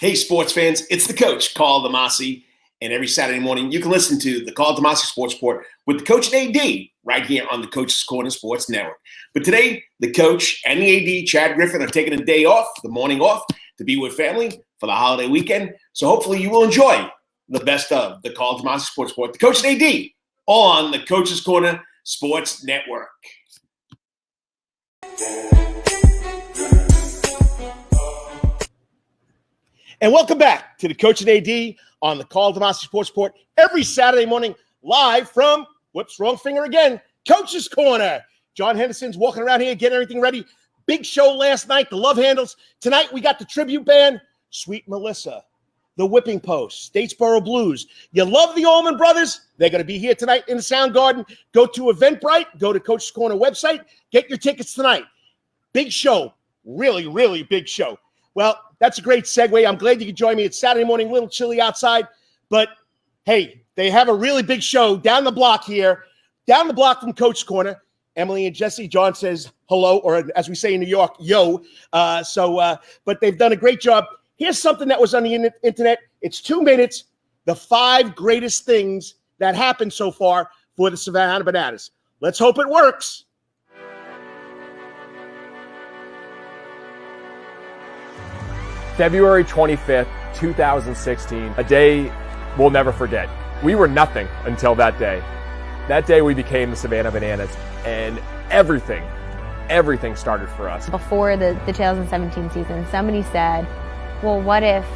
Hey, sports fans, it's the coach, Karl DeMasi, and every Saturday morning you can listen to the Karl DeMasi Sports Report with the coach and AD right here on the Coach's Corner Sports Network. But today, the coach and the AD, Chad Griffin, are taking a day off, the morning off, to be with family for the holiday weekend. So hopefully you will enjoy the best of the Karl DeMasi Sports Report, the coach and AD, on the Coach's Corner Sports Network. And welcome back to the Coach and AD on the Karl DeMasi Sports Report every Saturday morning, live from, wrong finger again, Coach's Corner. John Henderson's walking around here, getting everything ready. Big show last night, the love handles. Tonight we got the tribute band, Sweet Melissa, the Whipping Post, Statesboro Blues. You love the Allman Brothers? They're going to be here tonight in the Sound Garden. Go to Eventbrite, go to Coach's Corner website, get your tickets tonight. Big show, really, really big show. Well, that's a great segue. I'm glad you could join me. It's Saturday morning, a little chilly outside. But, hey, they have a really big show down the block here, down the block from Coach's Corner. Emily and Jesse. John says hello, or as we say in New York, yo. But they've done a great job. Here's something that was on the internet. It's 2 minutes, the 5 greatest things that happened so far for the Savannah Bananas. Let's hope it works. February 25th, 2016, a day we'll never forget. We were nothing until that day. That day we became the Savannah Bananas, and everything started for us. Before the 2017 season, somebody said, well, what if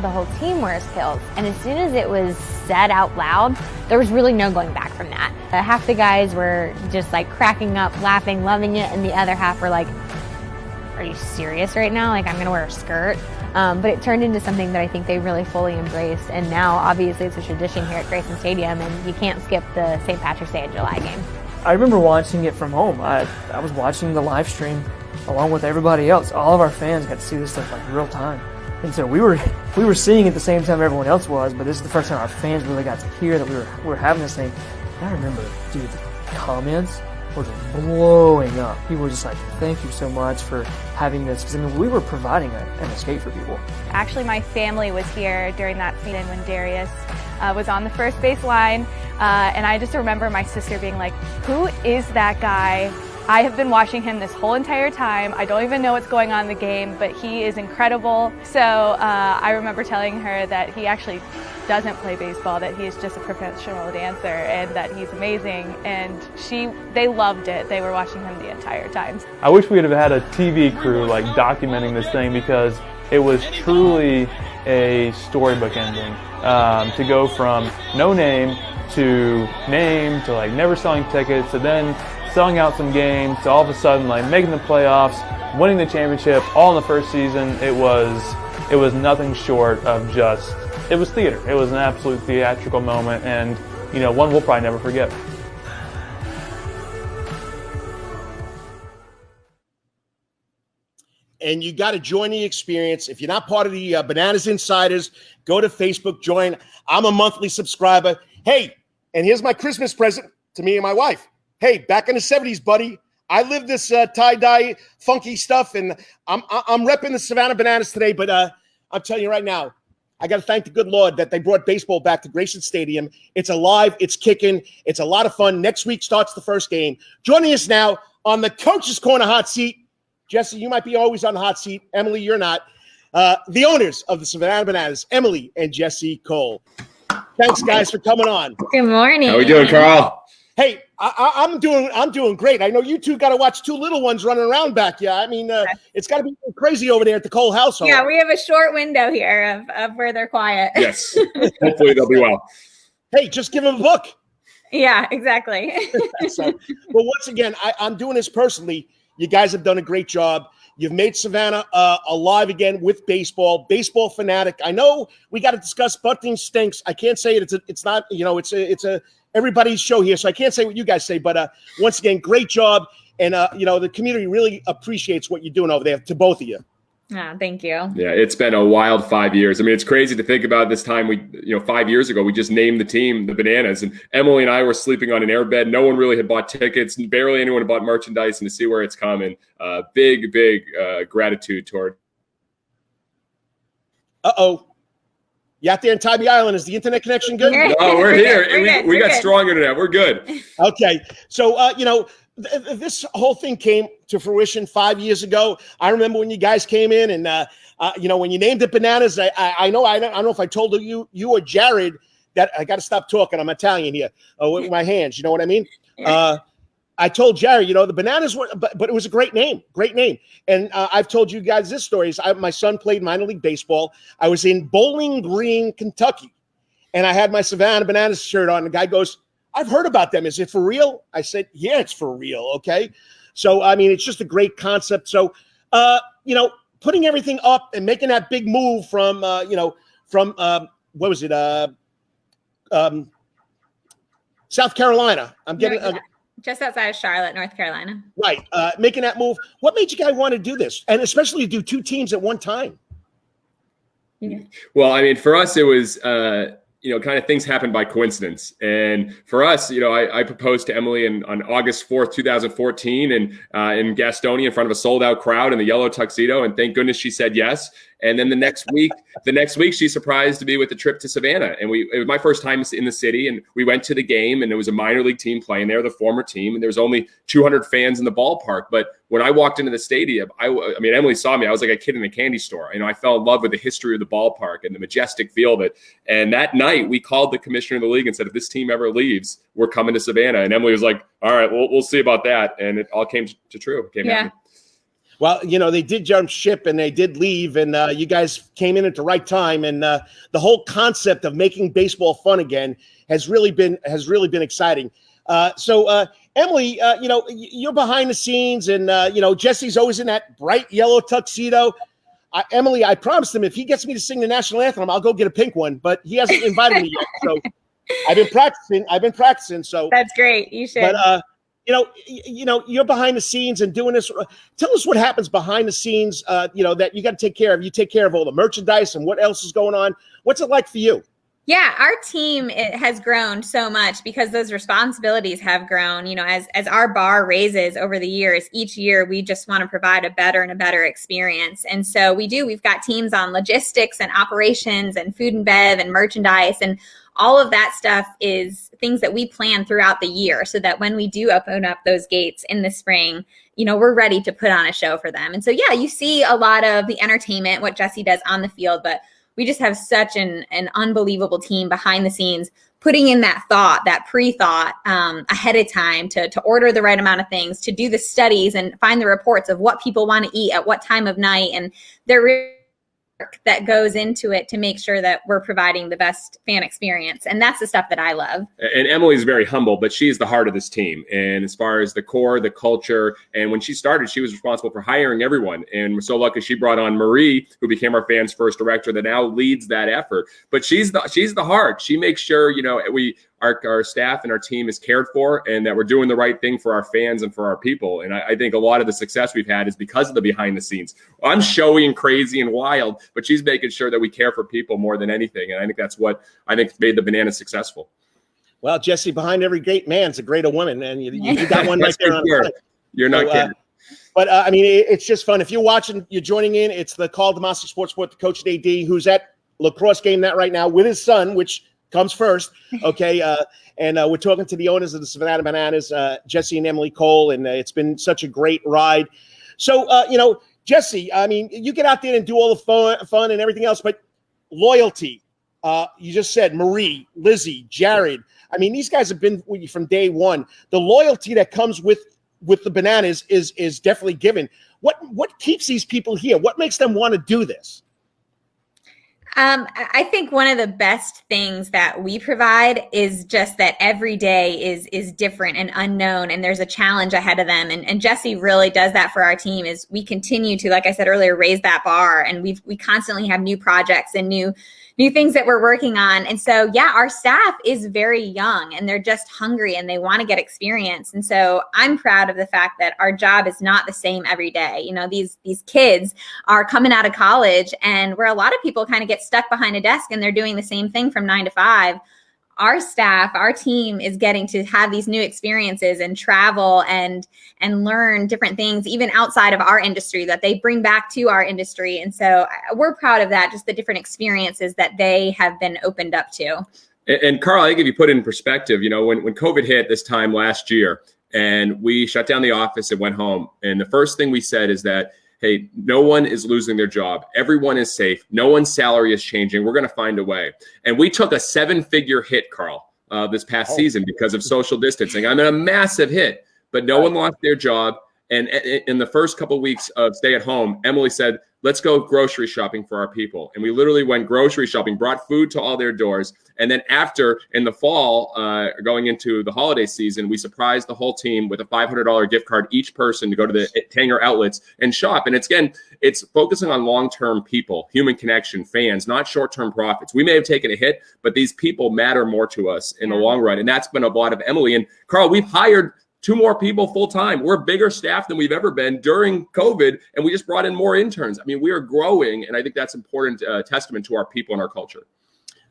the whole team wears kilts? And as soon as it was said out loud, there was really no going back from that. Half the guys were just like cracking up, laughing, loving it, and the other half were like, are you serious right now? Like, I'm going to wear a skirt. But it turned into something that I think they really fully embraced. And now, obviously, it's a tradition here at Grayson Stadium, and you can't skip the St. Patrick's Day in July game. I remember watching it from home. I was watching the live stream along with everybody else. All of our fans got to see this stuff like real time. And so we were seeing it at the same time everyone else was, but this is the first time our fans really got to hear that we were having this thing. And I remember, dude, the comments were just blowing up. People were just like, thank you so much for having this. Because, I mean, we were providing an escape for people. Actually, my family was here during that season when Darius was on the first base line. And I just remember my sister being like, who is that guy? I have been watching him this whole entire time. I don't even know what's going on in the game, but he is incredible. So I remember telling her that he actually doesn't play baseball, that he is just a professional dancer, and that he's amazing. And they loved it. They were watching him the entire time. I wish we would have had a TV crew like documenting this thing, because it was truly a storybook ending. To go from no name to like never selling tickets to then selling out some games to all of a sudden like making the playoffs, winning the championship all in the first season. It was nothing short of just, it was theater. It was an absolute theatrical moment, and one we'll probably never forget. And you got to join the experience. If you're not part of the Bananas Insiders, go to Facebook, join. I'm a monthly subscriber. Hey, and here's my Christmas present to me and my wife. Hey, back in the 70s, buddy, I lived this tie-dye funky stuff, and I'm repping the Savannah Bananas today, but I'm telling you right now, I got to thank the good Lord that they brought baseball back to Grayson Stadium. It's alive. It's kicking. It's a lot of fun. Next week starts the first game. Joining us now on the Coach's Corner hot seat, Jesse, you might be always on the hot seat. Emily, you're not. The owners of the Savannah Bananas, Emily and Jesse Cole. Thanks, guys, for coming on. Good morning. How we doing, Karl? Hey, I'm doing great. I know you two got to watch 2 little ones running around back. Yeah, I mean, it's got to be crazy over there at the Cole household. Yeah, we have a short window here of where they're quiet. Yes. Hopefully they'll be well. Hey, just give them a book. Yeah, exactly. Well, once again, I'm doing this personally. You guys have done a great job. You've made Savannah alive again with baseball. Baseball fanatic. I know we got to discuss bunting stinks. I can't say it. It's not. It's a everybody's show here, so I can't say what you guys say. But once again, great job, and the community really appreciates what you're doing over there. To both of you. Thank you. Yeah, it's been a wild 5 years. I mean, it's crazy to think about this time. 5 years ago, we just named the team the Bananas, and Emily and I were sleeping on an airbed. No one really had bought tickets. Barely anyone had bought merchandise, and to see where it's come, and big gratitude toward. Uh-oh. You out there in Tybee Island? Is the internet connection good? Oh, we're here. We got good. strong internet. We're good. Okay. So, this whole thing came to fruition 5 years ago. I remember when you guys came in and, when you named it Bananas, I don't know if I told you or Jared that I got to stop talking. I'm Italian here with my hands. You know what I mean? I told Jared, the Bananas were, but it was a great name. And I've told you guys this story. My son played minor league baseball. I was in Bowling Green, Kentucky, and I had my Savannah Bananas shirt on. The guy goes, "I've heard about them. Is it for real?" I said, "Yeah, it's for real." Okay. So, it's just a great concept. So, putting everything up and making that big move from what was it? South Carolina. I'm getting just outside of Charlotte, North Carolina. Right. Making that move. What made you guys want to do this? And especially do two teams at one time? Well, for us, it was, kind of things happened by coincidence. And for us, I proposed to Emily on August 4th, 2014 and in Gastonia in front of a sold out crowd in the yellow tuxedo. And thank goodness she said yes. And then the next week, she surprised me with a trip to Savannah. And it was my first time in the city. And we went to the game, and it was a minor league team playing there, the former team. And there was only 200 fans in the ballpark. But when I walked into the stadium, Emily saw me. I was like a kid in a candy store. I fell in love with the history of the ballpark and the majestic feel of it. And that night, we called the commissioner of the league and said, if this team ever leaves, we're coming to Savannah. And Emily was like, all right, we'll see about that. And it all came to true. Happening. Well, they did jump ship and they did leave, and you guys came in at the right time. And the whole concept of making baseball fun again has really been exciting. So Emily, you're behind the scenes, and Jesse's always in that bright yellow tuxedo. Emily, I promised him if he gets me to sing the national anthem, I'll go get a pink one. But he hasn't invited me yet, so I've been practicing. So that's great. You should. But you're behind the scenes and doing this. Tell us what happens behind the scenes, that you got to take care of. You take care of all the merchandise and what else is going on. What's it like for you? Yeah, our team has grown so much because those responsibilities have grown. As our bar raises over the years, each year we just want to provide a better and a better experience. And so we've got teams on logistics and operations and food and bev and merchandise, and all of that stuff is things that we plan throughout the year so that when we do open up those gates in the spring, we're ready to put on a show for them. And so, yeah, you see a lot of the entertainment, what Jesse does on the field, but we just have such an unbelievable team behind the scenes, putting in that thought, that pre-thought ahead of time to order the right amount of things, to do the studies and find the reports of what people want to eat at what time of night. And there really work that goes into it to make sure that we're providing the best fan experience. And that's the stuff that I love. And Emily's very humble, but she's the heart of this team. And as far as the core, the culture, and when she started, she was responsible for hiring everyone. And we're so lucky she brought on Marie, who became our fans first director, that now leads that effort. But she's the heart. She makes sure, our staff and our team is cared for, and that we're doing the right thing for our fans and for our people. And I think a lot of the success we've had is because of the behind the scenes. I'm showy and crazy and wild, but she's making sure that we care for people more than anything. And I think that's what made the Bananas successful. Well, Jesse, behind every great man's a greater woman, and you got one right there on the front. You're not kidding. But it's just fun. If you're watching, you're joining in. It's the Karl DeMasi Sports Report, the coach at AD, who's at lacrosse game right now with his son, which comes first. Okay. And we're talking to the owners of the Savannah Bananas, Jesse and Emily Cole, and it's been such a great ride. So, Jesse, you get out there and do all the fun and everything else, but loyalty, you just said Marie, Lizzie, Jared. These guys have been with you from day one. The loyalty that comes with the Bananas is definitely given. What keeps these people here? What makes them want to do this? I think one of the best things that we provide is just that every day is different and unknown, and there's a challenge ahead of them. And Jesse really does that for our team. Is we continue to, like I said earlier, raise that bar, and we constantly have new projects and new things that we're working on. And so, yeah, our staff is very young and they're just hungry and they want to get experience. And so I'm proud of the fact that our job is not the same every day. These kids are coming out of college, and where a lot of people kind of get stuck behind a desk and they're doing the same thing from 9 to 5. our staff, our team is getting to have these new experiences and travel and learn different things, even outside of our industry, that they bring back to our industry. And so we're proud of that, just the different experiences that they have been opened up to. And Karl, I think if you put it in perspective, you know, when COVID hit this time last year and we shut down the office and went home, and the first thing we said is that, hey, no one is losing their job. Everyone is safe. No one's salary is changing. We're going to find a way. And we took a 7-figure hit, Karl, this past season because of social distancing. I mean, a massive hit, but no one lost their job. And in the first couple of weeks of stay at home, Emily said, let's go grocery shopping for our people. And we literally went grocery shopping, brought food to all their doors. And then after, in the fall, going into the holiday season, we surprised the whole team with a $500 gift card, each person, to go to the Tanger outlets and shop. And it's focusing on long-term people, human connection, fans, not short-term profits. We may have taken a hit, but these people matter more to us in the long run. And that's been a lot of Emily. And Karl, we've hired 2 more people full time. We're a bigger staff than we've ever been during COVID, and we just brought in more interns. I mean, we are growing, and I think that's important testament to our people and our culture.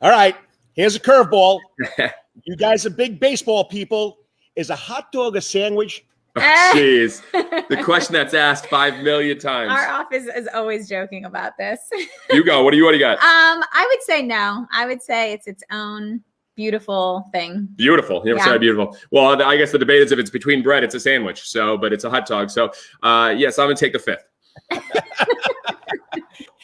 All right, here's a curveball. You guys are big baseball people. Is a hot dog a sandwich? Jeez, the question that's asked 5 million times. Our office is always joking about this. You go. What do you got? I would say no. I would say it's its own beautiful thing. Beautiful. You never said beautiful. Well, I guess the debate is if it's between bread, it's a sandwich. So, but it's a hot dog. So, yes, I'm going to take the 5th.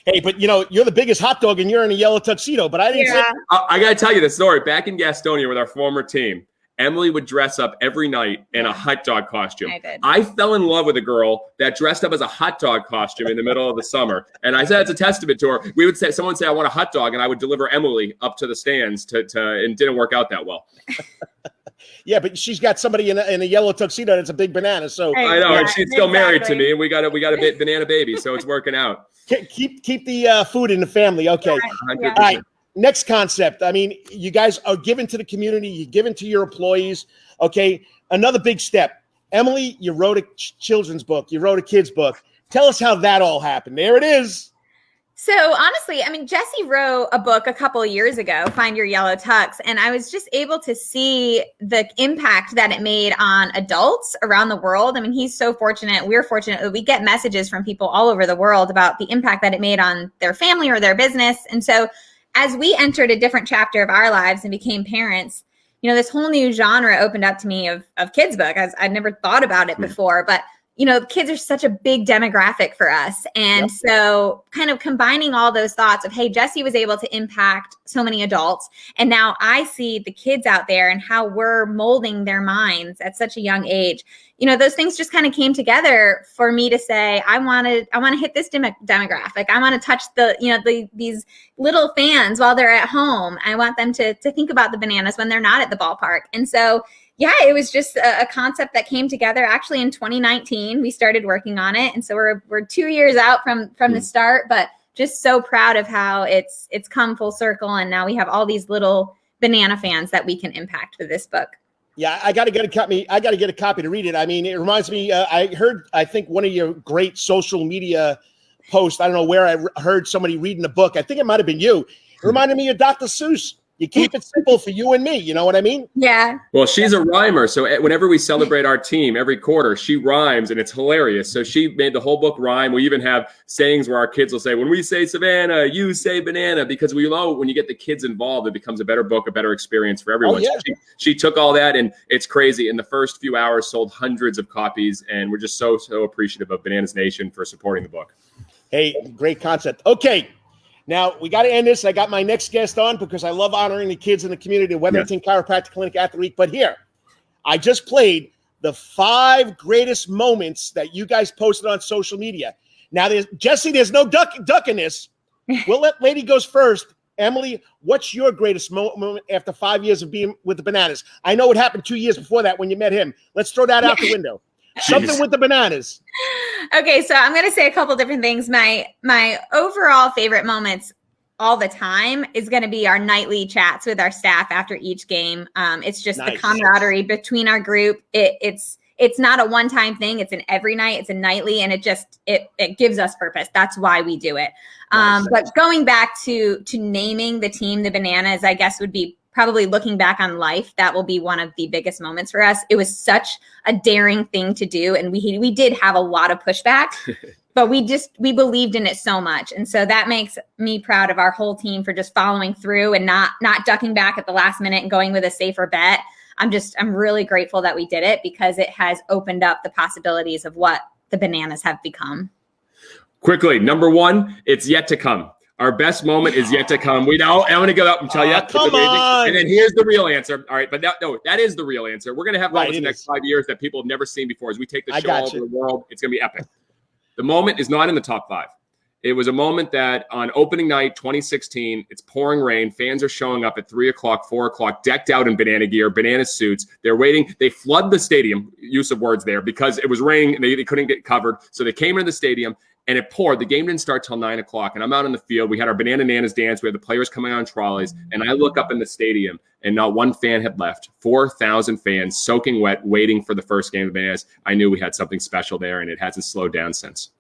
Hey, but you know, you're the biggest hot dog and you're in a yellow tuxedo, but I didn't say. I got to tell you the story. Back in Gastonia with our former team, Emily would dress up every night in a hot dog costume. I fell in love with a girl that dressed up as a hot dog costume in the middle of the summer. And I said it's a testament to her. We would say, someone say, I want a hot dog, and I would deliver Emily up to the stands and it didn't work out that well. Yeah, but she's got somebody in a yellow tuxedo that's a big banana. So I know, and she's still married to me, and we got a banana baby, so it's working out. Keep the food in the family. Okay. All right. Next concept. I mean, you guys are giving to the community. You're giving to your employees. Okay. Another big step. Emily, you wrote a children's book. You wrote a kid's book. Tell us how that all happened. There it is. So honestly, I mean, Jesse wrote a book a couple of years ago, Find Your Yellow Tux, and I was just able to see the impact that it made on adults around the world. I mean, he's so fortunate. We're fortunate that we get messages from people all over the world about the impact that it made on their family or their business. And so as we entered a different chapter of our lives and became parents, you know, this whole new genre opened up to me of kids book. I'd never thought about it before, but you know, kids are such a big demographic for us. And so kind of combining all those thoughts of, hey, Jesse was able to impact so many adults. And now I see the kids out there and how we're molding their minds at such a young age. You know, those things just kind of came together for me to say, I want to hit this demographic. I want to touch these little fans while they're at home. I want them to think about the bananas when they're not at the ballpark. And so yeah, it was just a concept that came together actually in 2019. We started working on it. And so we're 2 years out from the start, but just so proud of how it's come full circle. And now we have all these little banana fans that we can impact with this book. Yeah, I got to get a copy. I got to get a copy to read it. I mean, it reminds me, I think one of your great social media posts, I don't know where I heard somebody reading a book. I think it might've been you. It reminded me of Dr. Seuss. You keep it simple for you and me. You know what I mean? Yeah. Well, she's a rhymer. So whenever we celebrate our team every quarter, she rhymes and it's hilarious. So she made the whole book rhyme. We even have sayings where our kids will say, when we say Savannah, you say banana, because we know when you get the kids involved, it becomes a better book, a better experience for everyone. Oh, yeah. So she took all that and it's crazy. In the first few hours, sold hundreds of copies. And we're just so appreciative of Bananas Nation for supporting the book. Hey, great concept. Okay. Now, we got to end this. I got my next guest on because I love honoring the kids in the community, Wetherington Chiropractic Clinic Athlete. But here, I just played the 5 greatest moments that you guys posted on social media. Now, there's no ducking this. We'll let Lady goes first. Emily, what's your greatest moment after 5 years of being with the Bananas? I know what happened 2 years before that when you met him. Let's throw that out the window. Something with the Bananas. Okay, so I'm going to say a couple different things. My overall favorite moments all the time is going to be our nightly chats with our staff after each game. It's just the camaraderie between our group. It's not a one-time thing. It's an every night. It's a nightly, and it gives us purpose. That's why we do it. But going back to naming the team the Bananas, I guess would be probably looking back on life, that will be one of the biggest moments for us. It was such a daring thing to do. And we did have a lot of pushback, but we believed in it so much. And so that makes me proud of our whole team for just following through and not ducking back at the last minute and going with a safer bet. I'm really grateful that we did it because it has opened up the possibilities of what the Bananas have become. Quickly, number one, it's yet to come. Our best moment is yet to come. I'm going to go up and tell you. Come on. And then here's the real answer. All right, but that is the real answer. We're going to have moments in the next 5 years that people have never seen before as we take the show all over the world. It's going to be epic. The moment is not in the top 5. It was a moment that on opening night, 2016, it's pouring rain. Fans are showing up at 3 o'clock, 4 o'clock, decked out in banana gear, banana suits. They're waiting. They flood the stadium, use of words there, because it was raining and they couldn't get covered. So they came into the stadium and it poured. The game didn't start till 9 o'clock. And I'm out on the field. We had our Banana Nanas dance. We had the players coming on trolleys. And I look up in the stadium and not one fan had left. 4,000 fans soaking wet, waiting for the first game of the Bananas. I knew we had something special there, and it hasn't slowed down since.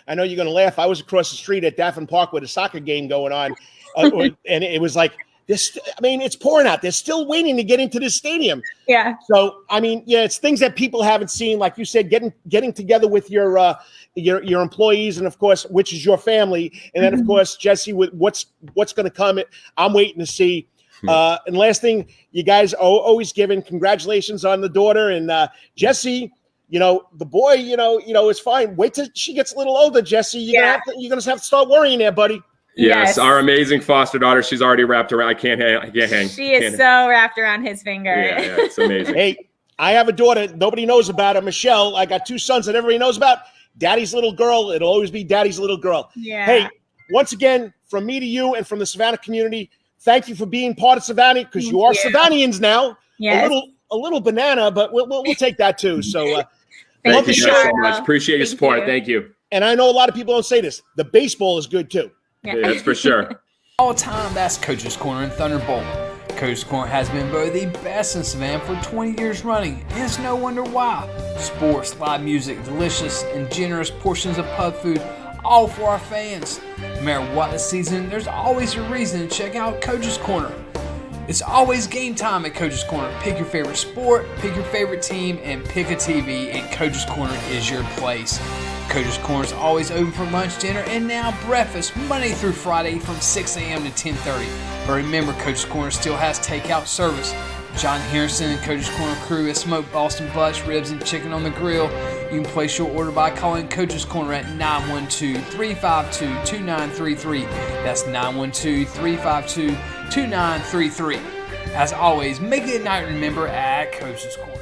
I know you're going to laugh. I was across the street at Daffin Park with a soccer game going on, and it was like this. I mean, it's pouring out. They're still waiting to get into this stadium. Yeah. So, I mean, yeah, it's things that people haven't seen. Like you said, getting together with your employees, and of course, which is your family, and then of course, Jesse, with what's going to come. I'm waiting to see. And last thing, you guys are always giving congratulations on the daughter, and Jesse. The boy, is fine. Wait till she gets a little older, Jesse. You're gonna have to start worrying there, buddy. Yes, our amazing foster daughter. She's already wrapped around. I can't hang. She is so wrapped around his finger. Yeah, it's amazing. Hey, I have a daughter. Nobody knows about her, Michelle. I got 2 sons that everybody knows about. Daddy's little girl. It'll always be Daddy's little girl. Yeah. Hey, once again, from me to you and from the Savannah community, thank you for being part of Savannah because you are Savannians now. Yes. A little banana, but we'll take that too. So. Thank you so much. Appreciate your support. Thank you. And I know a lot of people don't say this. The baseball is good too. Yeah, that's for sure. All time, that's Coach's Corner and Thunderbolt. Coach's Corner has been voted the best in Savannah for 20 years running, and it's no wonder why. Sports, live music, delicious and generous portions of pub food, all for our fans. No matter what the season, there's always a reason to check out Coach's Corner. It's always game time at Coach's Corner. Pick your favorite sport, pick your favorite team, and pick a TV, and Coach's Corner is your place. Coach's Corner is always open for lunch, dinner, and now breakfast, Monday through Friday from 6 a.m. to 10:30. But remember, Coach's Corner still has takeout service. John Harrison and Coach's Corner crew has smoked Boston butts, ribs, and chicken on the grill. You can place your order by calling Coach's Corner at 912-352-2933. That's 912-352-2933. As always, make it a night to remember at Coach's Corner.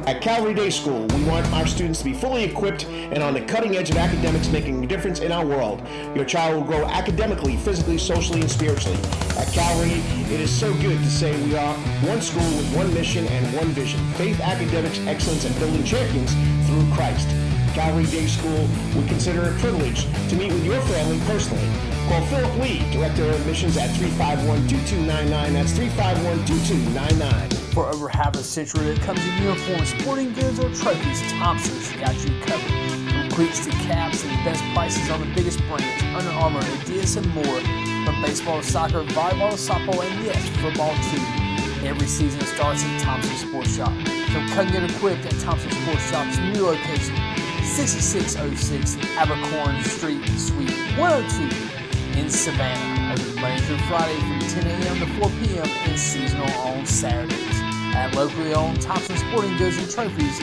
At Karl Day School, we want our students to be fully equipped and on the cutting edge of academics, making a difference in our world. Your child will grow academically, physically, socially, and spiritually. At Karl, it is so good to say we are one school with one mission and one vision: faith, academics, excellence, and building champions through Christ. Karl Day School would consider it a privilege to meet with your family personally. Call Philip Lee, Director of Admissions at 351-2299. That's 351-2299. For over half a century, when it comes to uniforms, sporting goods, or trophies, Thompson's got you covered. From cleats to caps and best prices on the biggest brands, Under Armour, Adidas, and more. From baseball to soccer, volleyball to softball, and yes, football too. Every season starts at Thompson Sports Shop. So come get equipped at Thompson Sports Shop's new location, 6606 Abercorn Street, Suite 102 in Savannah. Open Monday through Friday from 10 a.m. to 4 p.m. and seasonal on Saturdays. At locally owned Thompson Sporting Goods and Trophies,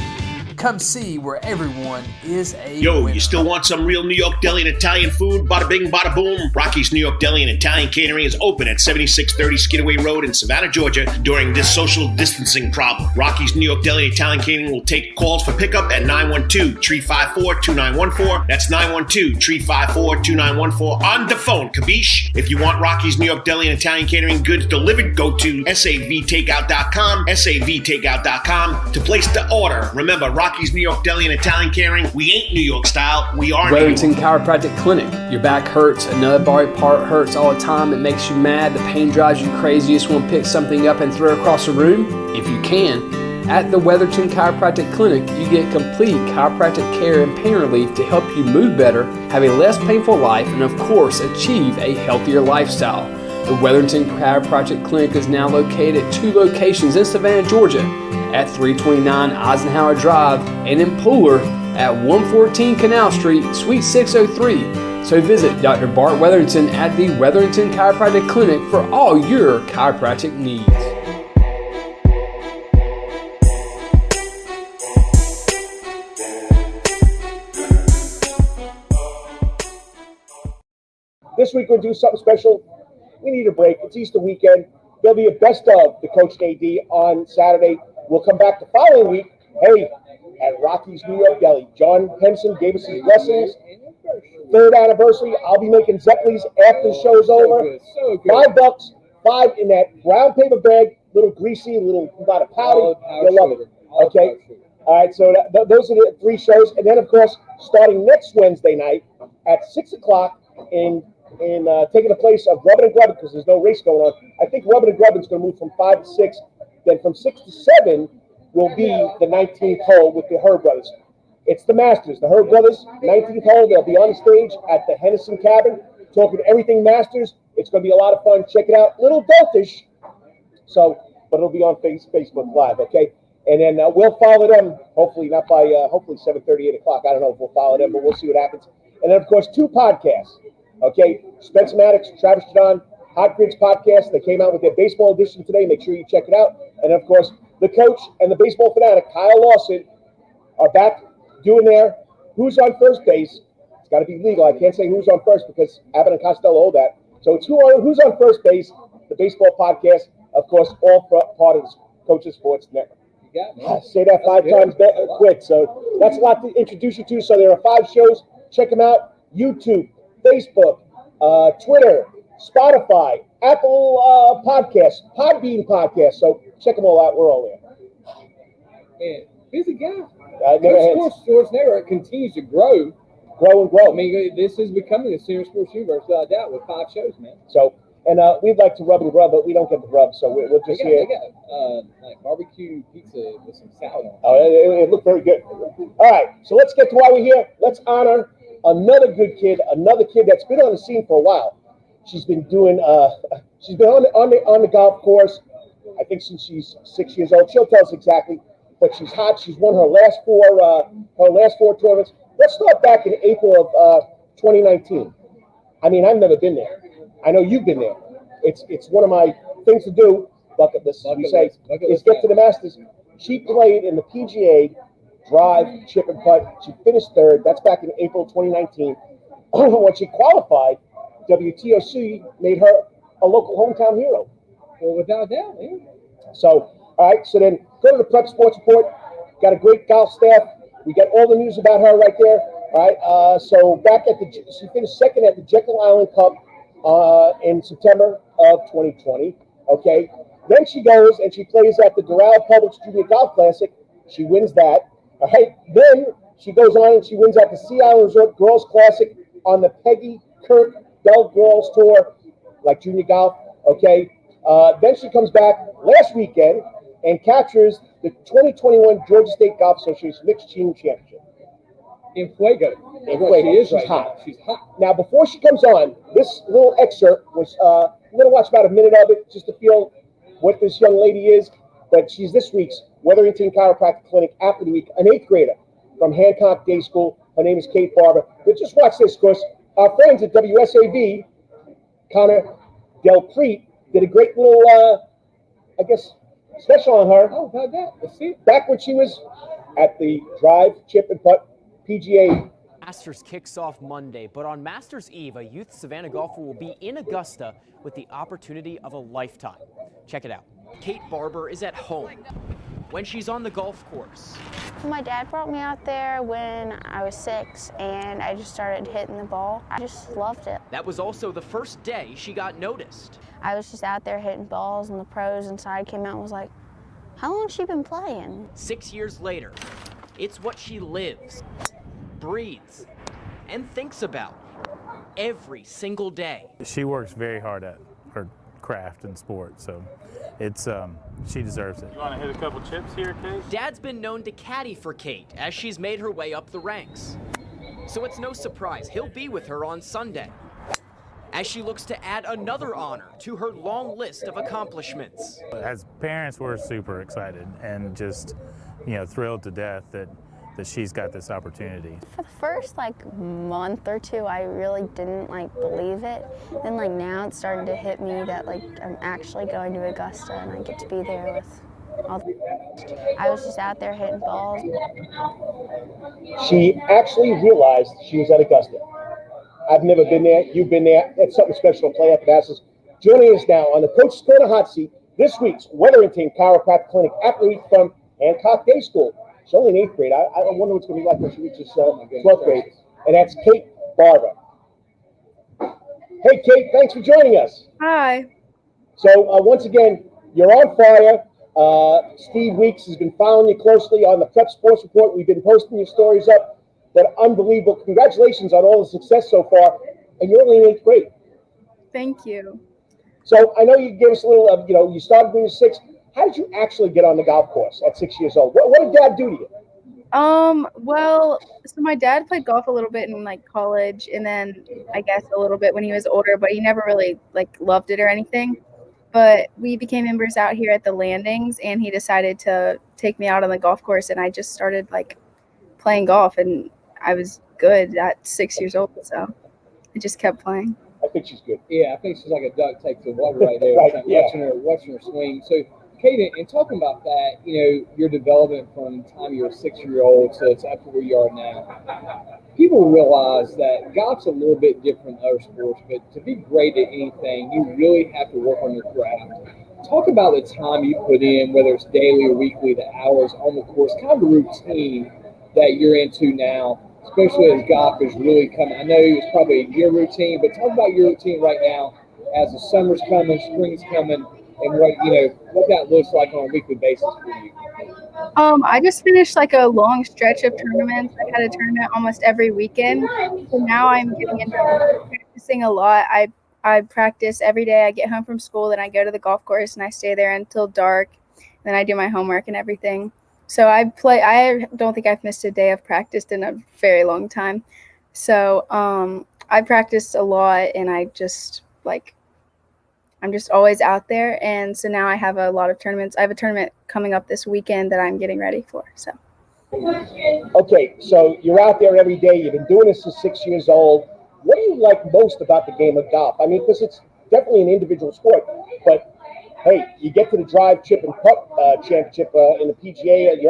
come see where everyone is a winner. You still want some real New York deli and Italian food? Bada bing, bada boom. Rocky's New York Deli and Italian Catering is open at 7630 Skidaway Road in Savannah, Georgia during this social distancing problem. Rocky's New York Deli and Italian Catering will take calls for pickup at 912-354-2914. That's 912-354-2914 on the phone, capiche? If you want Rocky's New York Deli and Italian Catering goods delivered, go to savtakeout.com, savtakeout.com to place the order. Remember, Rocky's New York Deli and Italian Catering, we ain't New York style, we are Wetherington Chiropractic Clinic. Your back hurts, another body part hurts all the time, it makes you mad, the pain drives you crazy, you just want to pick something up and throw it across the room? If you can. At the Wetherington Chiropractic Clinic, you get complete chiropractic care and pain relief to help you move better, have a less painful life, and of course, achieve a healthier lifestyle. The Wetherington Chiropractic Clinic is now located at 2 locations in Savannah, Georgia, at 329 Eisenhower Drive and in Pooler at 114 Canal Street, Suite 603. So visit Dr. Bart Wetherington at the Wetherington Chiropractic Clinic for all your chiropractic needs. This week we'll do something special. We need a break. It's Easter weekend. There'll be a best of the Coach and AD on Saturday. We'll come back the following week. Hey, at Rocky's New York Deli. John Henson gave us his blessings. 3rd anniversary. I'll be making Zeppelis after the show's over. $5, 5 in that brown paper bag. Little greasy, little not a powder. You'll love it. Okay. All right. So those are the 3 shows, and then of course starting next Wednesday night at 6 o'clock in taking the place of Rubbin and Grubbin because there's no race going on. I think Rubbin and Grubbin's going to move from 5 to 6. Then from 6 to 7 will be the 19th hole with the Herb Brothers. It's the Masters, the Herb Brothers, 19th hole. They'll be on the stage at the Henderson Cabin talking everything Masters. It's going to be a lot of fun. Check it out. Little doltish. So, but it'll be on Facebook Live, okay? And then we'll follow them, hopefully not by, hopefully 7:30, 8 o'clock. I don't know if we'll follow them, but we'll see what happens. And then, of course, 2 podcasts. Okay, Spencer Maddox, Travis Jadon, Hot Grids podcast. They came out with their baseball edition today. Make sure you check it out. And of course, the coach and the baseball fanatic, Kyle Lawson, are back doing their Who's on First Base. It's got to be legal. I can't say who's on first because Abbott and Costello hold that. So it's Who's on First Base, the baseball podcast. Of course, all part of the Coaches Sports Network. Say that 5 times quick. So that's a lot to introduce you to. So there are 5 shows. Check them out. YouTube, Facebook, Twitter, Spotify, Apple Podcasts, Podbean Podcasts. So check them all out. We're all there. Man, busy guy. Sports Network continues to grow and grow. I mean, this is becoming a senior sports universe without doubt with 5 shows, man. So, and we'd like to rub and grub, but we don't get the rub, so we're just here. They got like barbecue pizza with some salad on it. Oh, it looked very good. All right, so let's get to why we're here. Let's honor another good kid, another kid that's been on the scene for a while. She's been doing, she's been on the golf course, I think since she's 6 years old. She'll tell us exactly, but she's hot. She's won her last 4 tournaments. Let's start back in April of 2019. I mean, I've never been there. I know you've been there. It's one of my things to do. Bucket list, we say, is get to the Masters. She played in the PGA drive, chip, and putt. She finished 3rd. That's back in April 2019. When she qualified, WTOC made her a local hometown hero. Well, without doubt, man. So, all right. So then, go to the Prep Sports Report. Got a great golf staff. We got all the news about her right there. All right. So she finished 2nd at the Jekyll Island Cup in September of 2020. Okay. Then she goes and she plays at the Doral Publix Junior Golf Classic. She wins that. All right. Then she goes on and she wins at the Sea Island Resort Girls Classic on the Peggy Kirk Bell Girls Tour, like junior golf. Okay. Then she comes back last weekend and captures the 2021 Georgia State Golf Association Mixed Team Championship. In Fuego. She's hot. She's hot. Now, before she comes on, this little excerpt was, I'm going to watch about a minute of it just to feel what this young lady is. But she's this week's Wetherington Chiropractic Clinic Athlete of the Week, an 8th grader from Hancock Day School. Her name is Kate Barber. But just watch this, because our friends at WSAV, Connor Delpreet, did a great little, special on her. Oh, about that. Let's see. Back when she was at the drive, chip, and putt PGA. Masters kicks off Monday, but on Masters Eve, a youth Savannah golfer will be in Augusta with the opportunity of a lifetime. Check it out. Kate Barber is at home when she's on the golf course. My dad brought me out there when I was 6, and I just started hitting the ball. I just loved it. That was also the first day she got noticed. I was just out there hitting balls, and the pros inside came out and was like, how long has she been playing? 6 years later, it's what she lives, breathes, and thinks about every single day. She works very hard at her craft and sport, so it's she deserves it. You want to hit a couple chips here, Kate? Dad's been known to caddy for Kate as she's made her way up the ranks. So it's no surprise he'll be with her on Sunday as she looks to add another honor to her long list of accomplishments. As parents, we're super excited and just, thrilled to death that she's got this opportunity. For the first month or two, I really didn't believe it. Then now it's starting to hit me that I'm actually going to Augusta and I get to be there with all the. I was just out there hitting balls. She actually realized she was at Augusta. I've never been there. You've been there. It's something special to play at the Masters. Joining us now on the Coach's Corner hot seat, this week's Wetherington Chiropractic Clinic athlete from Hancock Day School. She's only in 8th grade. I wonder what it's going to be like when she reaches 12th grade. And that's Kate Barber. Hey, Kate, thanks for joining us. Hi. So, once again, you're on fire. Steve Weeks has been following you closely on the Prep Sports Report. We've been posting your stories up. They're unbelievable. Congratulations on all the success so far. And you're only in 8th grade. Thank you. So, I know you gave us a little, you started when you were 6. How did you actually get on the golf course at 6 years old? What did Dad do to you? Well, so my dad played golf a little bit in college, and then I guess a little bit when he was older, but he never really loved it or anything. But we became members out here at the landings, and he decided to take me out on the golf course, and I just started playing golf, and I was good at 6 years old, so I just kept playing. I think she's good. Yeah, I think she's like a duck takes the water right there. Right, yeah. Watching her swing. So, Kate, and talking about that, your development from the time you were a 6-year-old to up to where you are now, people realize that golf's a little bit different than other sports, but to be great at anything, you really have to work on your craft. Talk about the time you put in, whether it's daily or weekly, the hours on the course, kind of the routine that you're into now, especially as golf is really coming. I know it's probably a year routine, but talk about your routine right now as the summer's coming, spring's coming, and what that looks like on a weekly basis for you. I just finished a long stretch of tournaments. I had a tournament almost every weekend. So now I'm getting into practicing a lot. I practice every day. I get home from school, then I go to the golf course and I stay there until dark. Then I do my homework and everything. So I don't think I've missed a day of practice in a very long time. So I practiced a lot, and I just I'm just always out there, and so now I have a lot of tournaments. I have a tournament coming up this weekend that I'm getting ready for. So. Okay, so you're out there every day. You've been doing this since 6 years old. What do you like most about the game of golf? I mean, because it's definitely an individual sport, but hey, you get to the drive, chip, and putt championship in the PGA.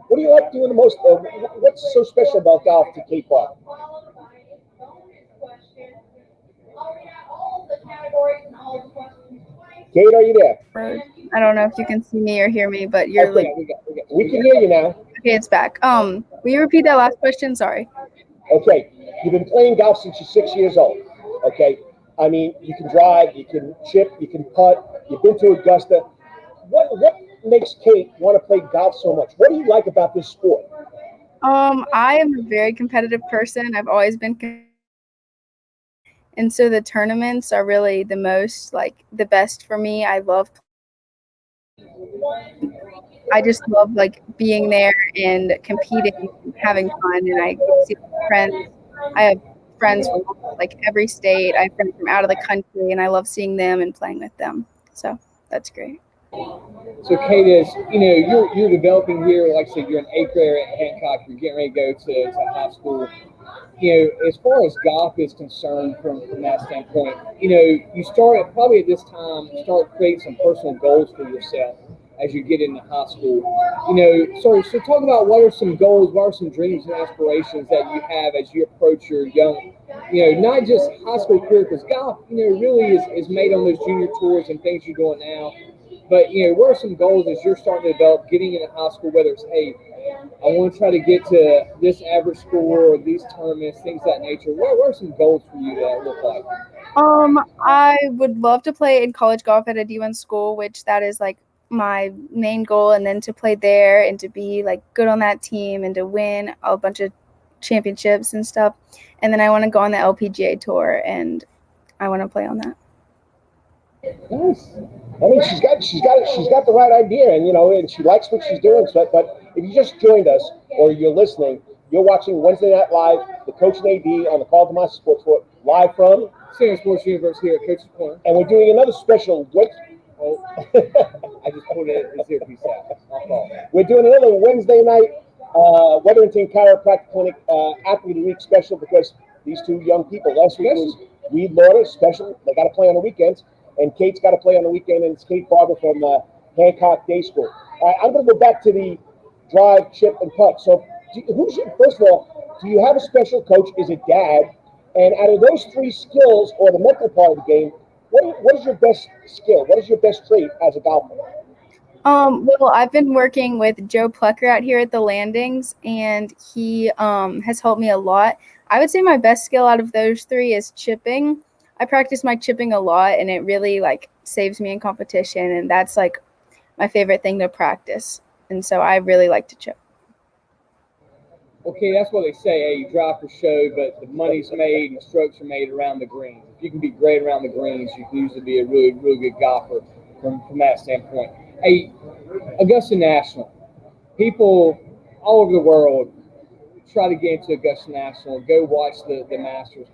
What do you like doing the most? What's so special about golf to Kate Barber? Kate, are you there? I don't know if you can see me or hear me, but you're we can hear you now. Okay, it's back. Will you repeat that last question? Sorry. Okay, you've been playing golf since you're 6 years old. Okay, I mean, you can drive, you can chip, you can putt. You've been to Augusta. What makes Kate want to play golf so much? What do you like about this sport? I am a very competitive person. I've always been. And so the tournaments are really the most, the best for me. I just love, being there and competing, having fun, and I see friends. I have friends from, every state. I have friends from out of the country, and I love seeing them and playing with them. So that's great. So, Kate, you're developing here. Like I said, you're an 8th grader at Hancock. You're getting ready to go to high school. As far as golf is concerned from that standpoint, you start probably at this time, start creating some personal goals for yourself as you get into high school. So talk about what are some goals, what are some dreams and aspirations that you have as you approach your young, not just high school career, because golf, really is made on those junior tours and things you're doing now. But, what are some goals as you're starting to develop, getting into high school, whether it's, hey, I want to try to get to this average score or these tournaments, things of that nature. What are some goals for you that look like? I would love to play in college golf at a D1 school, which that is my main goal, and then to play there and to be good on that team and to win a bunch of championships and stuff. And then I want to go on the LPGA tour, and I want to play on that. Nice. I mean, she's got the right idea, and she likes what she's doing. But if you just joined us or you're listening, you're watching Wednesday Night Live, the Coach and AD on the Karl DeMasi Sports Report, live from Savannah Sports University here at Coach's Corner. And we're doing another special. Oh, I just pulled his earpiece out. My fault. We're doing another Wednesday night Wetherington Chiropractic Clinic Athlete of the Week special because these two young people. Last week was Reed Lauder special. They got to play on the weekends, and Kate's got to play on the weekend, and it's Kate Barber from Hancock Day School. All right, I'm going to go back to the drive, chip, and putt. So, first of all, do you have a special coach? Is it Dad? And out of those three skills, or the mental part of the game, what is your best skill? What is your best trait as a golfer? Well, I've been working with Joe Plucker out here at the landings, and he has helped me a lot. I would say my best skill out of those three is chipping. I practice my chipping a lot, and it really saves me in competition, and that's my favorite thing to practice. And so I really like to chip. Okay, that's what they say. Hey, you drive for show, but the money's made and the strokes are made around the greens. If you can be great around the greens, you can usually be a really, really good golfer from that standpoint. Hey, Augusta National. People all over the world try to get into Augusta National, go watch the Masters.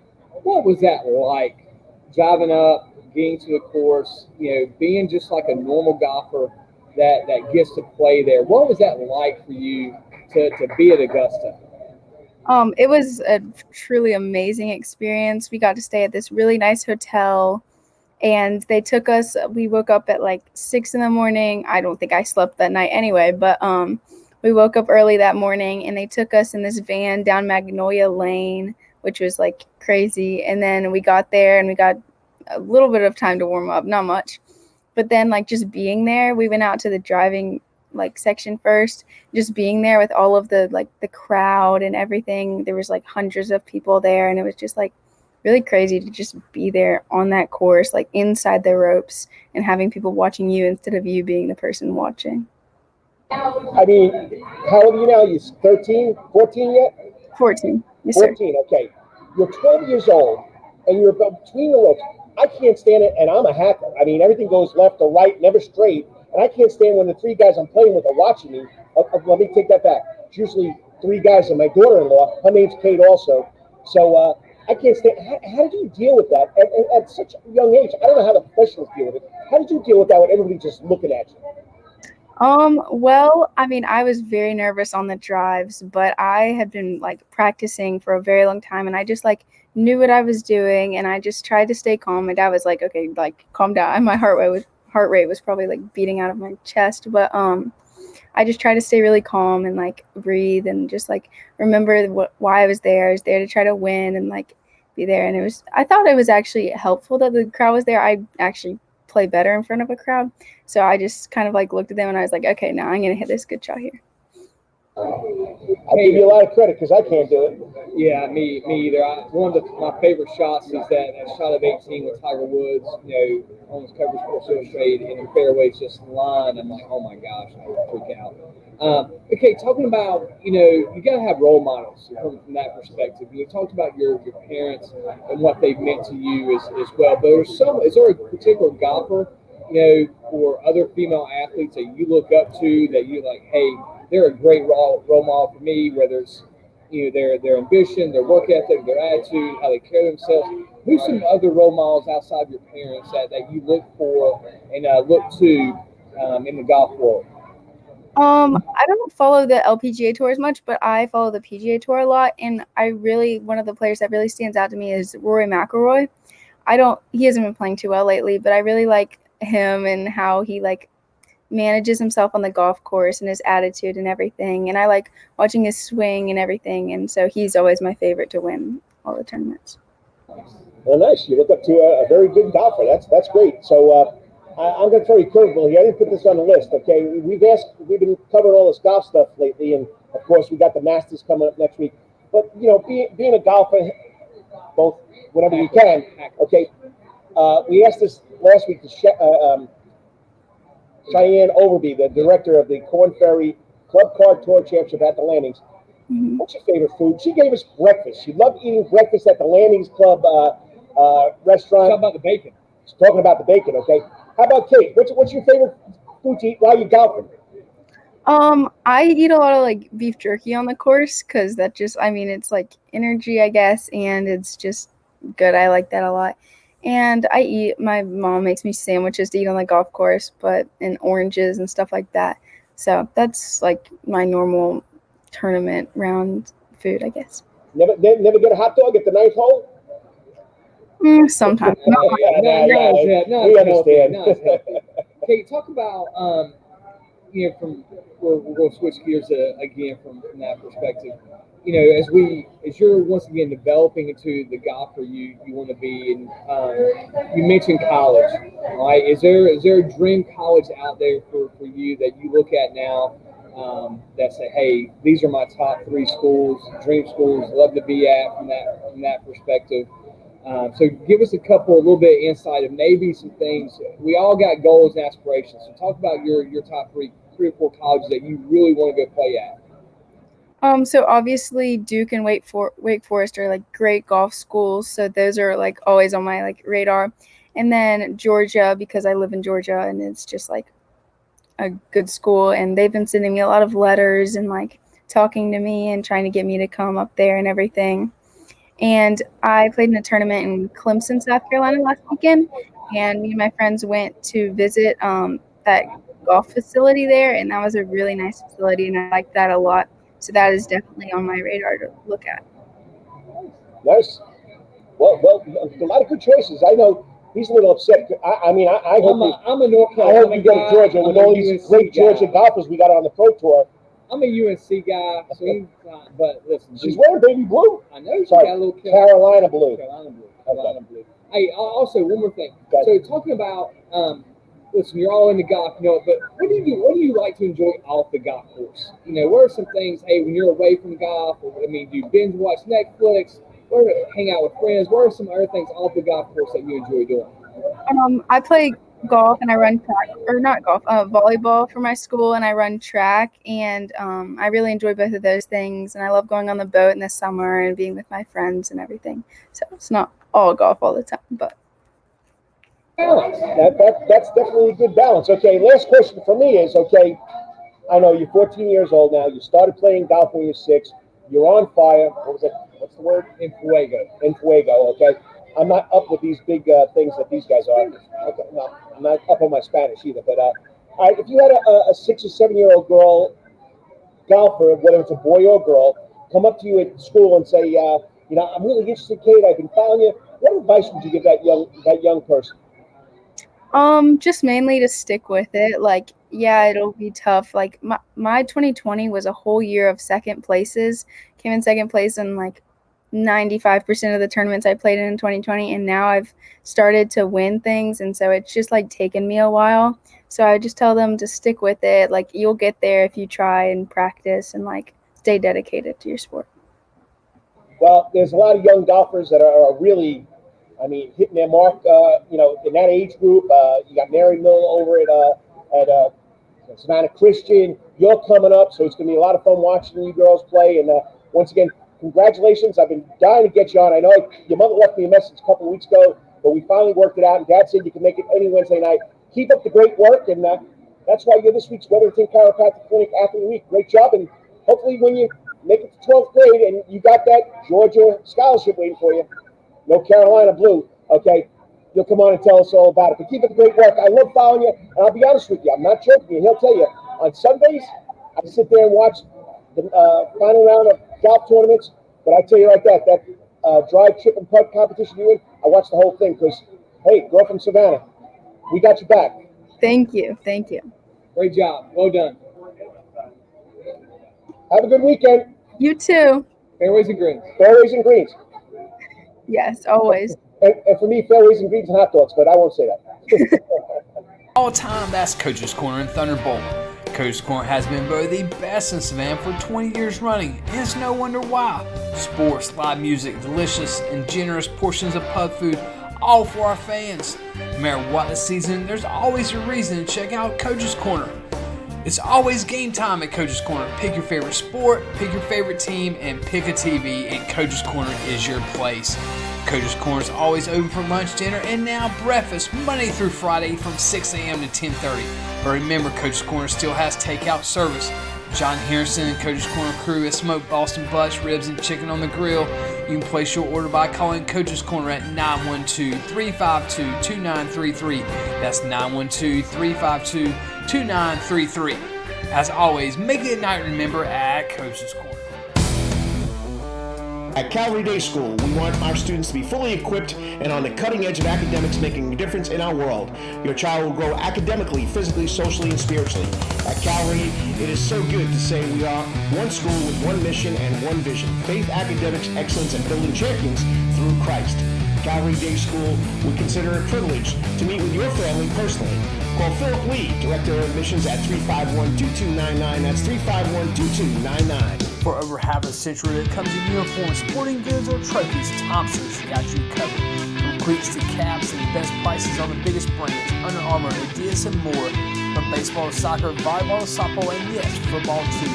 What was that like, driving up, getting to the course, being just like a normal golfer that gets to play there? What was that like for you to be at Augusta? It was a truly amazing experience. We got to stay at this really nice hotel, and they took us. We woke up at 6 a.m. I don't think I slept that night anyway, but we woke up early that morning, and they took us in this van down Magnolia Lane, which was crazy. And then we got there, and we got a little bit of time to warm up, not much. But then just being there, we went out to the driving section first, just being there with all of the the crowd and everything. There was hundreds of people there, and it was just really crazy to just be there on that course, inside the ropes, and having people watching you instead of you being the person watching. I mean, how old are you now? You 13, 14 yet? 14. Yes, 14, sir. okay. You're 12 years old, and you're between the ropes. I can't stand it, and I'm a hacker. I mean, everything goes left or right, never straight. And I can't stand when the three guys I'm playing with are watching me. Let me take that back. It's usually three guys and my daughter-in-law. Her name's Kate also. So I can't stand. How did you deal with that at such a young age? I don't know how the professionals deal with it. How did you deal with that with everybody just looking at you? Well, I mean, I was very nervous on the drives, but I had been practicing for a very long time, and I just knew what I was doing, and I just tried to stay calm. My dad was okay, calm down. And my heart rate was probably beating out of my chest, but I just tried to stay really calm and breathe and just remember why I was there. I was there to try to win and be there. And I thought it was actually helpful that the crowd was there. I actually play better in front of a crowd, so I just kind of looked at them and I was okay, now I'm gonna hit this good shot here. I give you a lot of credit because I can't do it. Yeah, me either. One of my favorite shots is that shot of 18 with Tiger Woods, on his cover of Sports Illustrated, and the fairway's just lined. I'm oh my gosh, I would freak out. Okay, talking about, you got to have role models from that perspective. You talked about your parents and what they've meant to you as well. But is there a particular golfer, or other female athletes that you look up to that you're hey, they're a great role model for me, whether it's their ambition, their work ethic, their attitude, how they carry themselves? Who's some other role models outside of your parents that you look for and look to in the golf world? I don't follow the LPGA Tour as much, but I follow the PGA Tour a lot, and one of the players that really stands out to me is Rory McIlroy. He hasn't been playing too well lately, but I really like him and how he manages himself on the golf course and his attitude and everything. And I like watching his swing and everything. And so he's always my favorite to win all the tournaments. Well, nice. You look up to a very good golfer. That's great. So I'm going to throw you a curveball here. I didn't put this on the list. Okay, we've been covering all this golf stuff lately, and of course we got the Masters coming up next week. But being a golfer, both whenever you can. Okay, we asked this last week to Cheyenne Overby, the director of the Korn Ferry Club Card Tour Championship at the Landings. Mm-hmm. What's your favorite food? She gave us breakfast. She loved eating breakfast at the Landings Club restaurant. Talking about the bacon. She's talking about the bacon, okay? How about Kate? What's your favorite food to eat while you're golfing? I eat a lot of beef jerky on the course because that just, it's energy, I guess, and it's just good. I like that a lot. And my mom makes me sandwiches to eat on the golf course, and oranges and stuff like that. So that's like my normal tournament round food, I guess. Never get a hot dog at the ninth hole? Sometimes. We understand. Kate, talk about, we're going to switch gears again from that perspective. As you're once again developing into the golfer you want to be, and you mentioned college, right? Is there a dream college out there for you that you look at now that say, hey, these are my top 3 schools, dream schools, love to be at from that perspective? So give us a little bit of insight of maybe some things. We all got goals and aspirations. So talk about your top 3 or 4 colleges that you really want to go play at. So obviously Duke and Wake Forest are like great golf schools. So those are like always on my like radar. And then Georgia, because I live in Georgia and it's just like a good school. And they've been sending me a lot of letters and like talking to me and trying to get me to come up there and everything. And I played in a tournament in Clemson, South Carolina last weekend. And me and my friends went to visit that golf facility there. And that was a really nice facility. And I liked that a lot. So that is definitely on my radar to look at. Nice. Well, a lot of good choices. I know he's a little upset. I hope I'm a North Carolina. I hope you go to Georgia with all these great Georgia golfers we got on the pro tour. I'm a UNC guy, so but listen. She's wearing baby blue. I know she's got a little Carolina blue. Carolina blue. Hey, also one more thing. So talking about listen, you're all into golf, but what do you like to enjoy off the golf course? What are some things, hey, when you're away from golf, do you binge watch Netflix, or hang out with friends? What are some other things off the golf course that you enjoy doing? I play golf and I run track, or not golf, volleyball for my school, and I run track, and I really enjoy both of those things, and I love going on the boat in the summer and being with my friends and everything. So it's not all golf all the time, but balance. That's definitely a good balance. Okay, last question for me is, okay, I know you're 14 years old now. You started playing golf when you're 6. You're on fire. What was it? What's the word? En fuego, okay? I'm not up with these big things that these guys are. Okay, no, I'm not up on my Spanish either. But all right, if you had a 6 or 7-year-old girl golfer, whether it's a boy or girl, come up to you at school and say, I'm really interested, Kate. I've been following you. What advice would you give that young person? Just mainly to stick with it. Like, yeah, it'll be tough. Like my 2020 was a whole year of second places. Came in second place in like 95% of the tournaments I played in 2020, and now I've started to win things, and so it's just like taken me a while. So I just tell them to stick with it. Like, you'll get there if you try and practice and like stay dedicated to your sport. Well, there's a lot of young golfers that are really, hitting their mark, in that age group. You got Mary Mill over at Savannah Christian. You're coming up, so it's going to be a lot of fun watching you girls play. And once again, congratulations. I've been dying to get you on. I know your mother left me a message a couple of weeks ago, but we finally worked it out, and Dad said you can make it any Wednesday night. Keep up the great work, and that's why you're this week's Wetherington Chiropractic Clinic Athlete of the Week. Great job, and hopefully when you make it to 12th grade and you got that Georgia scholarship waiting for you, no Carolina blue, okay, you'll come on and tell us all about it. But keep up the great work. I love following you, and I'll be honest with you, I'm not joking you. He'll tell you, on Sundays, I sit there and watch the final round of golf tournaments, but I tell you like that drive, chip, and putt competition you win, I watch the whole thing because, hey, girl from Savannah, we got your back. Thank you. Great job. Well done. Have a good weekend. You too. Fairways and greens. Fairways and greens. Yes, always. And for me, fairways and greens and hot dogs, but I won't say that. All time, that's Coach's Corner and Thunderbolt. Coach's Corner has been voted the best in Savannah for 20 years running, and it's no wonder why. Sports, live music, delicious and generous portions of pub food, all for our fans. No matter what the season, there's always a reason to check out Coach's Corner. It's always game time at Coach's Corner. Pick your favorite sport, pick your favorite team, and pick a TV, and Coach's Corner is your place. Coach's Corner is always open for lunch, dinner, and now breakfast, Monday through Friday from 6 a.m. to 10:30. But remember, Coach's Corner still has takeout service. John Harrison and Coach's Corner crew has smoked Boston butts, ribs, and chicken on the grill. You can place your order by calling Coach's Corner at 912-352-2933. That's 912-352-2933. As always, make it a night to remember at Coach's Corner. At Karl Day School, we want our students to be fully equipped and on the cutting edge of academics, making a difference in our world. Your child will grow academically, physically, socially, and spiritually. At Karl, it is so good to say we are one school with one mission and one vision: faith, academics, excellence, and building champions through Christ. Karl Day School would consider it a privilege to meet with your family personally. Call Philip Lee, Director of Admissions, at 351-2299. That's 351-2299. For over half a century, when it comes to uniforms, sporting goods, or trophies, Thompson's got you covered. From cleats to caps and best prices on the biggest brands, Under Armour, Adidas, and more. From baseball to soccer, volleyball to softball, and yes, football too.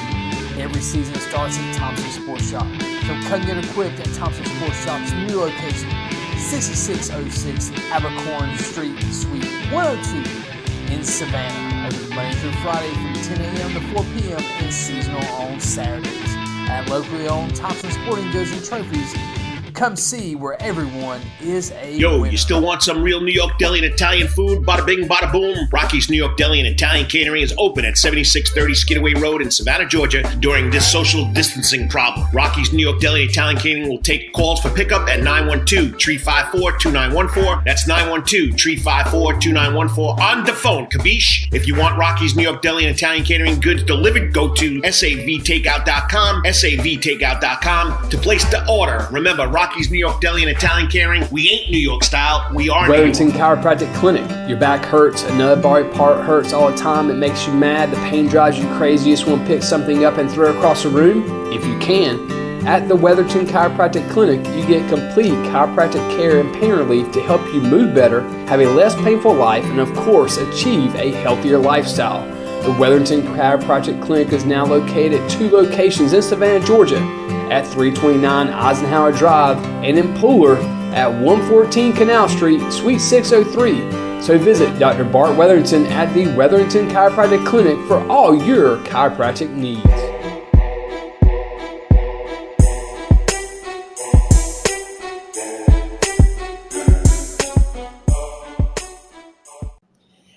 Every season starts at Thompson Sports Shop. So come get equipped at Thompson Sports Shop's new location, 6606 Abercorn Street, Suite 102 in Savannah. Open Monday through Friday from 10 a.m. to 4 p.m. and seasonal on Saturdays. At locally owned Thompson Sporting Goods and Trophies, come see where everyone is a winner. You still want some real New York deli and Italian food? Bada bing, bada boom. Rocky's New York Deli and Italian Catering is open at 7630 Skidaway Road in Savannah, Georgia during this social distancing problem. Rocky's New York Deli and Italian Catering will take calls for pickup at 912-354-2914. That's 912-354-2914 on the phone. Kabish. If you want Rocky's New York Deli and Italian Catering goods delivered, go to savtakeout.com, savtakeout.com to place the order. Remember, Rocky's New York Deli and Italian Catering, we ain't New York style, we are Wetherington New York. Chiropractic Clinic. Your back hurts, another body part hurts all the time. It makes you mad, the pain drives you crazy. You just want to pick something up and throw it across the room? If you can, at the Wetherington Chiropractic Clinic, you get complete chiropractic care and pain relief to help you move better, have a less painful life, and of course, achieve a healthier lifestyle. The Wetherington Chiropractic Clinic is now located at 2 locations in Savannah, Georgia, at 329 Eisenhower Drive, and in Pooler at 114 Canal Street, Suite 603. So visit Dr. Bart Wetherington at the Wetherington Chiropractic Clinic for all your chiropractic needs.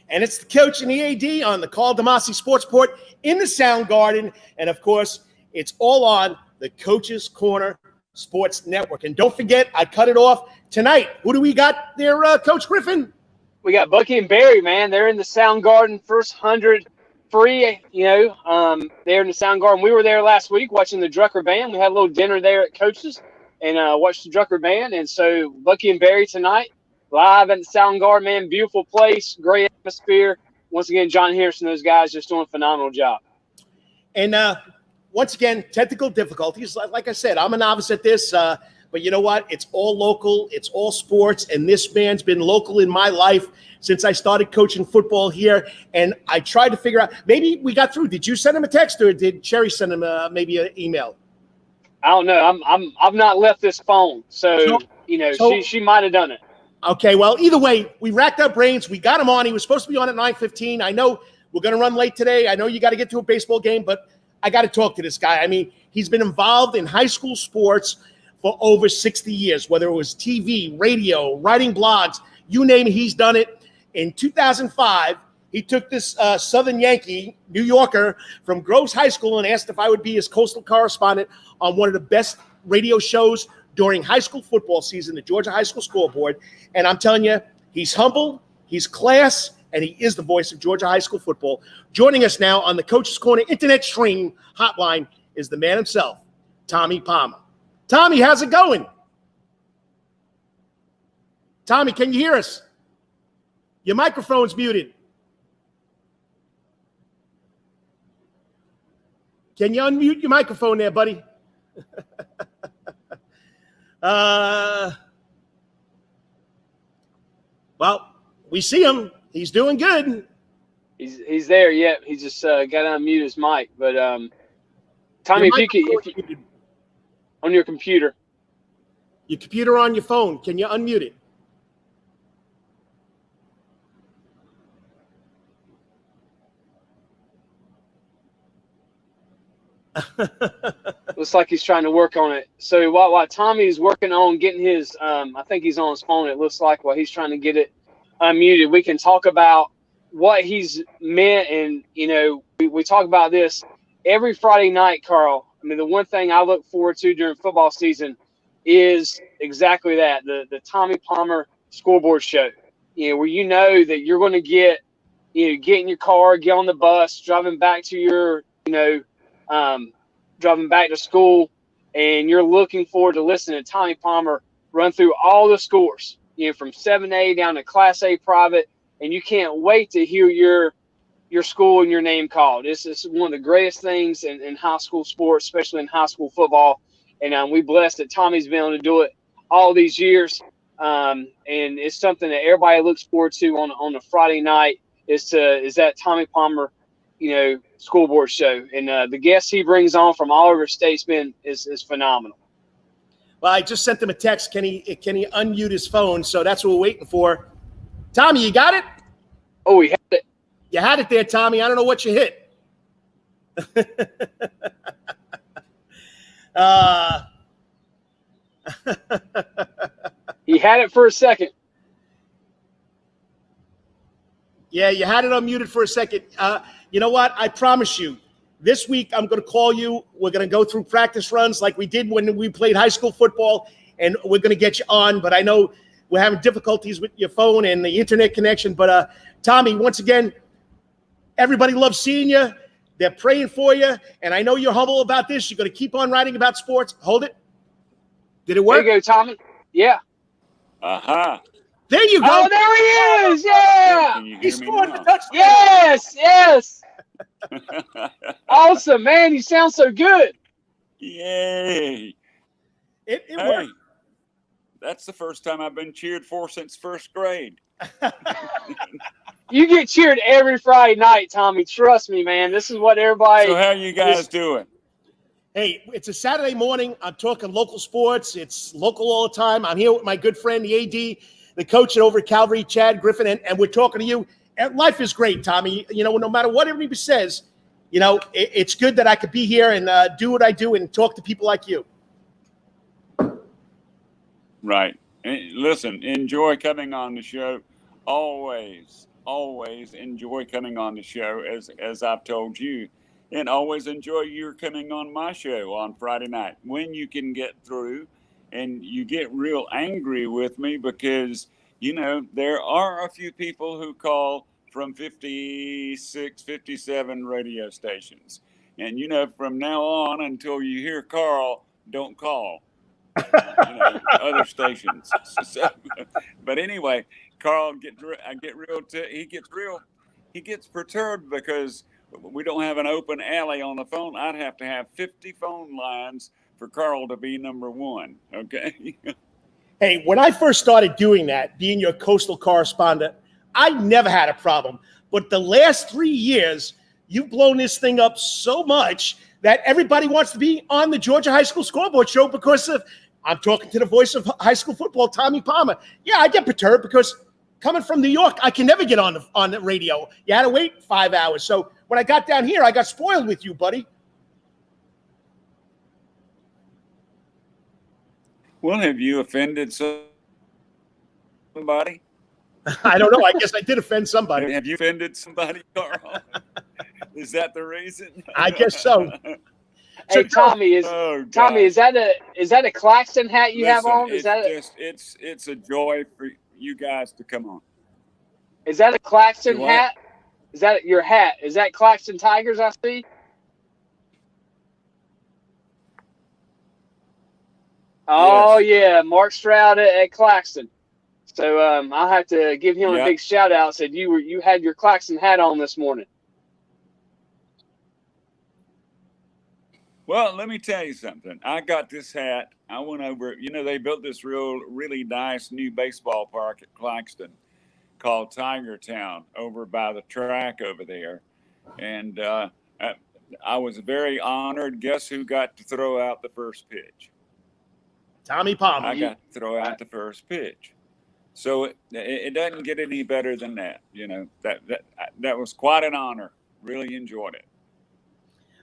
And it's the coach and the AD on the Karl DeMasi Sports Report in the Sound Garden. And of course, it's all on the Coach's Corner Sports Network. And don't forget, I cut it off tonight. Who do we got there, Coach Griffin? We got Bucky and Barry, man. They're in the Sound Garden, first 100 free, they're in the Sound Garden. We were there last week watching the Drucker Band. We had a little dinner there at Coach's and watched the Drucker Band. And so Bucky and Barry tonight, live at the Sound Garden, man. Beautiful place, great atmosphere. Once again, John Harrison, those guys just doing a phenomenal job. And once again, technical difficulties. Like I said, I'm a novice at this, but you know what? It's all local. It's all sports, and this man's been local in my life since I started coaching football here. And I tried to figure out, maybe we got through. Did you send him a text, or did Cherry send him maybe an email? I don't know. I've not left this phone, so she might have done it. Okay, well, either way, we racked our brains. We got him on. He was supposed to be on at 9:15. I know we're going to run late today. I know you got to get to a baseball game, but I got to talk to this guy. I mean, he's been involved in high school sports for over 60 years, whether it was TV, radio, writing blogs, you name it, he's done it. In 2005, he took this Southern Yankee, New Yorker, from Groves High School and asked if I would be his coastal correspondent on one of the best radio shows during high school football season, the Georgia High School Scoreboard. And I'm telling you, he's humble, he's class, and he is the voice of Georgia high school football. Joining us now on the Coach's Corner Internet Stream Hotline is the man himself, Tommy Palmer. Tommy, how's it going? Tommy, can you hear us? Your microphone's muted. Can you unmute your microphone there, buddy? Well, we see him. He's doing good. He's there. Yeah, he just got to unmute his mic. But Tommy, if you on your computer. Your computer on your phone. Can you unmute it? Looks like he's trying to work on it. So while Tommy's working on getting his, I think he's on his phone, it looks like, while he's trying to get it unmuted, we can talk about what he's meant. And, we talk about this every Friday night, Karl. I mean, the one thing I look forward to during football season is exactly that, the Tommy Palmer Scoreboard Show, where that you're going to get in your car, get on the bus, driving back to your, driving back to school, and you're looking forward to listening to Tommy Palmer run through all the scores, from 7A down to Class A private, and you can't wait to hear your school and your name called. This is one of the greatest things in high school sports, especially in high school football, and we blessed that Tommy's been able to do it all these years, and it's something that everybody looks forward to on a Friday night is that Tommy Palmer Scoreboard Show, and the guests he brings on from all over the state's is phenomenal. Well, I just sent him a text. Can he unmute his phone? So that's what we're waiting for. Tommy, you got it? Oh, we had it. You had it there, Tommy. I don't know what you hit. He had it for a second. Yeah, you had it unmuted for a second. You know what? I promise you, this week I'm going to call you. We're going to go through practice runs like we did when we played high school football, and we're going to get you on. But I know we're having difficulties with your phone and the internet connection. But, Tommy, once again, everybody loves seeing you. They're praying for you. And I know you're humble about this. You're going to keep on writing about sports. Hold it. Did it work? There you go, Tommy. Yeah. Uh-huh. There you go. Oh, there he is. Yeah. He scored the touchdown. Yes. Awesome, man. You sound so good. Yay. It worked. That's the first time I've been cheered for since first grade. You get cheered every Friday night, Tommy. Trust me, man. This is what everybody. So how you guys doing? Hey, it's a Saturday morning. I'm talking local sports. It's local all the time. I'm here with my good friend, the AD, the coach over at Calvary, Chad Griffin, and we're talking to you. And life is great, Tommy. No matter what everybody says, it's good that I could be here and do what I do and talk to people like you. Right. Listen, enjoy coming on the show. Always enjoy coming on the show, as I've told you. And always enjoy your coming on my show on Friday night when you can get through and you get real angry with me because, there are a few people who call from 56, 57 radio stations. And, from now on until you hear Karl, don't call other stations. But anyway, Karl he gets perturbed because we don't have an open alley on the phone. I'd have to have 50 phone lines for Karl to be number one. Okay. Hey, when I first started doing that, being your coastal correspondent, I never had a problem. But the last 3 years, you've blown this thing up so much that everybody wants to be on the Georgia High School Scoreboard Show because I'm talking to the voice of high school football, Tommy Palmer. Yeah, I get perturbed because coming from New York, I can never get on the radio. You had to wait 5 hours. So when I got down here, I got spoiled with you, buddy. Well, have you offended somebody? I don't know. I guess I did offend somebody. Have you offended somebody, Karl? Is that the reason? I guess so. Hey, Tommy, is that a Claxton hat you have on? Is that it's a joy for you guys to come on. Is that a Claxton hat? Is that your hat? Is that Claxton Tigers I see? Oh yeah, Mark Stroud at Claxton. So I'll have to give him a big shout out. Said you had your Claxton hat on this morning. Well, let me tell you something. I got this hat. I went over. They built this really nice new baseball park at Claxton called Tiger Town over by the track over there, and I was very honored. Guess who got to throw out the first pitch? Tommy Palmer. I got to throw out the first pitch. So it doesn't get any better than that. That was quite an honor. Really enjoyed it.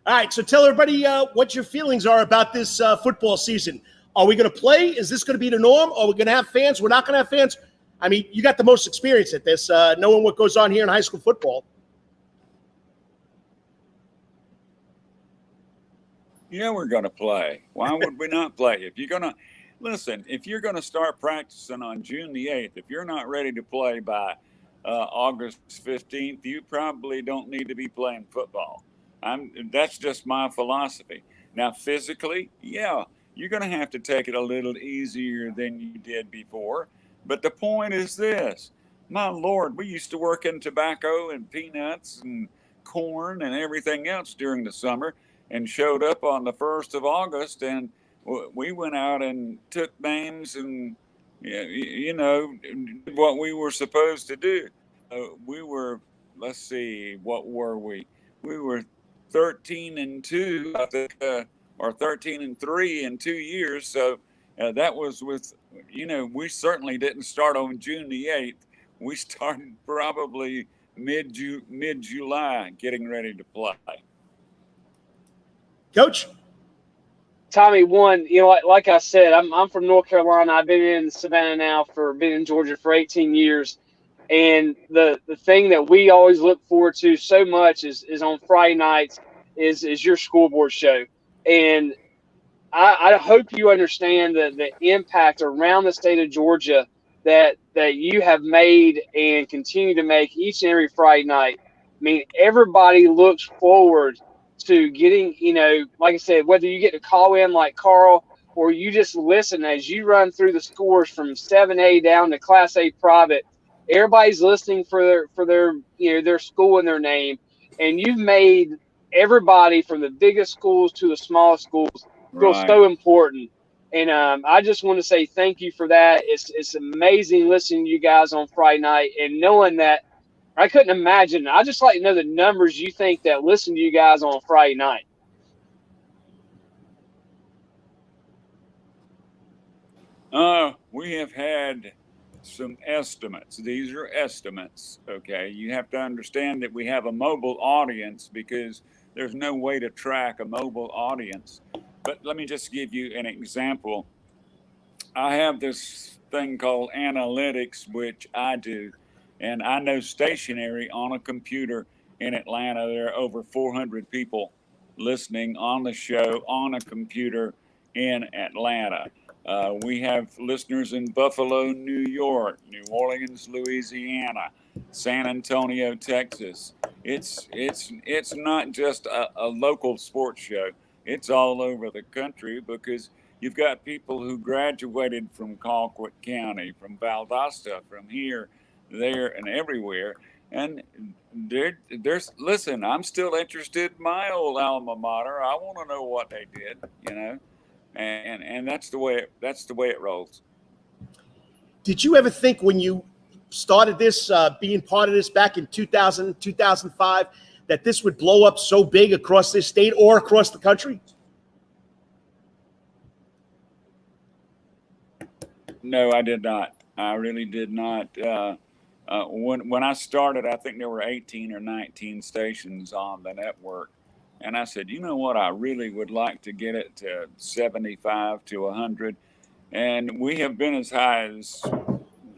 All right, so tell everybody what your feelings are about this football season. Are we going to play? Is this going to be the norm? Are we going to have fans? We're not going to have fans? I mean, you got the most experience at this, knowing what goes on here in high school football. Yeah, we're going to play. Why would we not play? If you're going to start practicing on June the 8th, if you're not ready to play by August 15th, you probably don't need to be playing football. That's just my philosophy. Now, physically, yeah, you're going to have to take it a little easier than you did before. But the point is this. My Lord, we used to work in tobacco and peanuts and corn and everything else during the summer, and showed up on the 1st of August, and we went out and took names and, did what we were supposed to do. We were, let's see, what were we? We were 13-2, I think, or 13-3 in 2 years. So that was with, we certainly didn't start on June the 8th. We started probably mid-July getting ready to play. Coach? Tommy, like I said, I'm from North Carolina. I've been in Savannah now been in Georgia for 18 years. And the thing that we always look forward to so much is on Friday nights is your scoreboard show. And I hope you understand the impact around the state of Georgia that you have made and continue to make each and every Friday night. I mean, everybody looks forward to getting, like I said, whether you get to call in like Karl or you just listen as you run through the scores from 7A down to Class A private, everybody's listening for their school and their name. And you've made everybody from the biggest schools to the smallest schools feel so important. And I just want to say thank you for that. It's amazing listening to you guys on Friday night and knowing that I couldn't imagine. I just like to know the numbers you think that listen to you guys on Friday night. We have had some estimates. These are estimates, okay? You have to understand that we have a mobile audience because there's no way to track a mobile audience. But let me just give you an example. I have this thing called analytics, which I do. And I know stationary on a computer in Atlanta, there are over 400 people listening on the show on a computer in Atlanta. We have listeners in Buffalo, New York, New Orleans, Louisiana, San Antonio, Texas. It's not just a local sports show. It's all over the country because you've got people who graduated from Colquitt County, from Valdosta, from here, there, and everywhere. And listen, I'm still interested in my old alma mater. I want to know what they did, and that's the way it rolls. Did you ever think when you started this, being part of this back in 2000, 2005, that this would blow up so big across this state or across the country? No, I did not. I really did not. When I started, I think there were 18 or 19 stations on the network. And I said, you know what, I really would like to get it to 75 to 100. And we have been as high as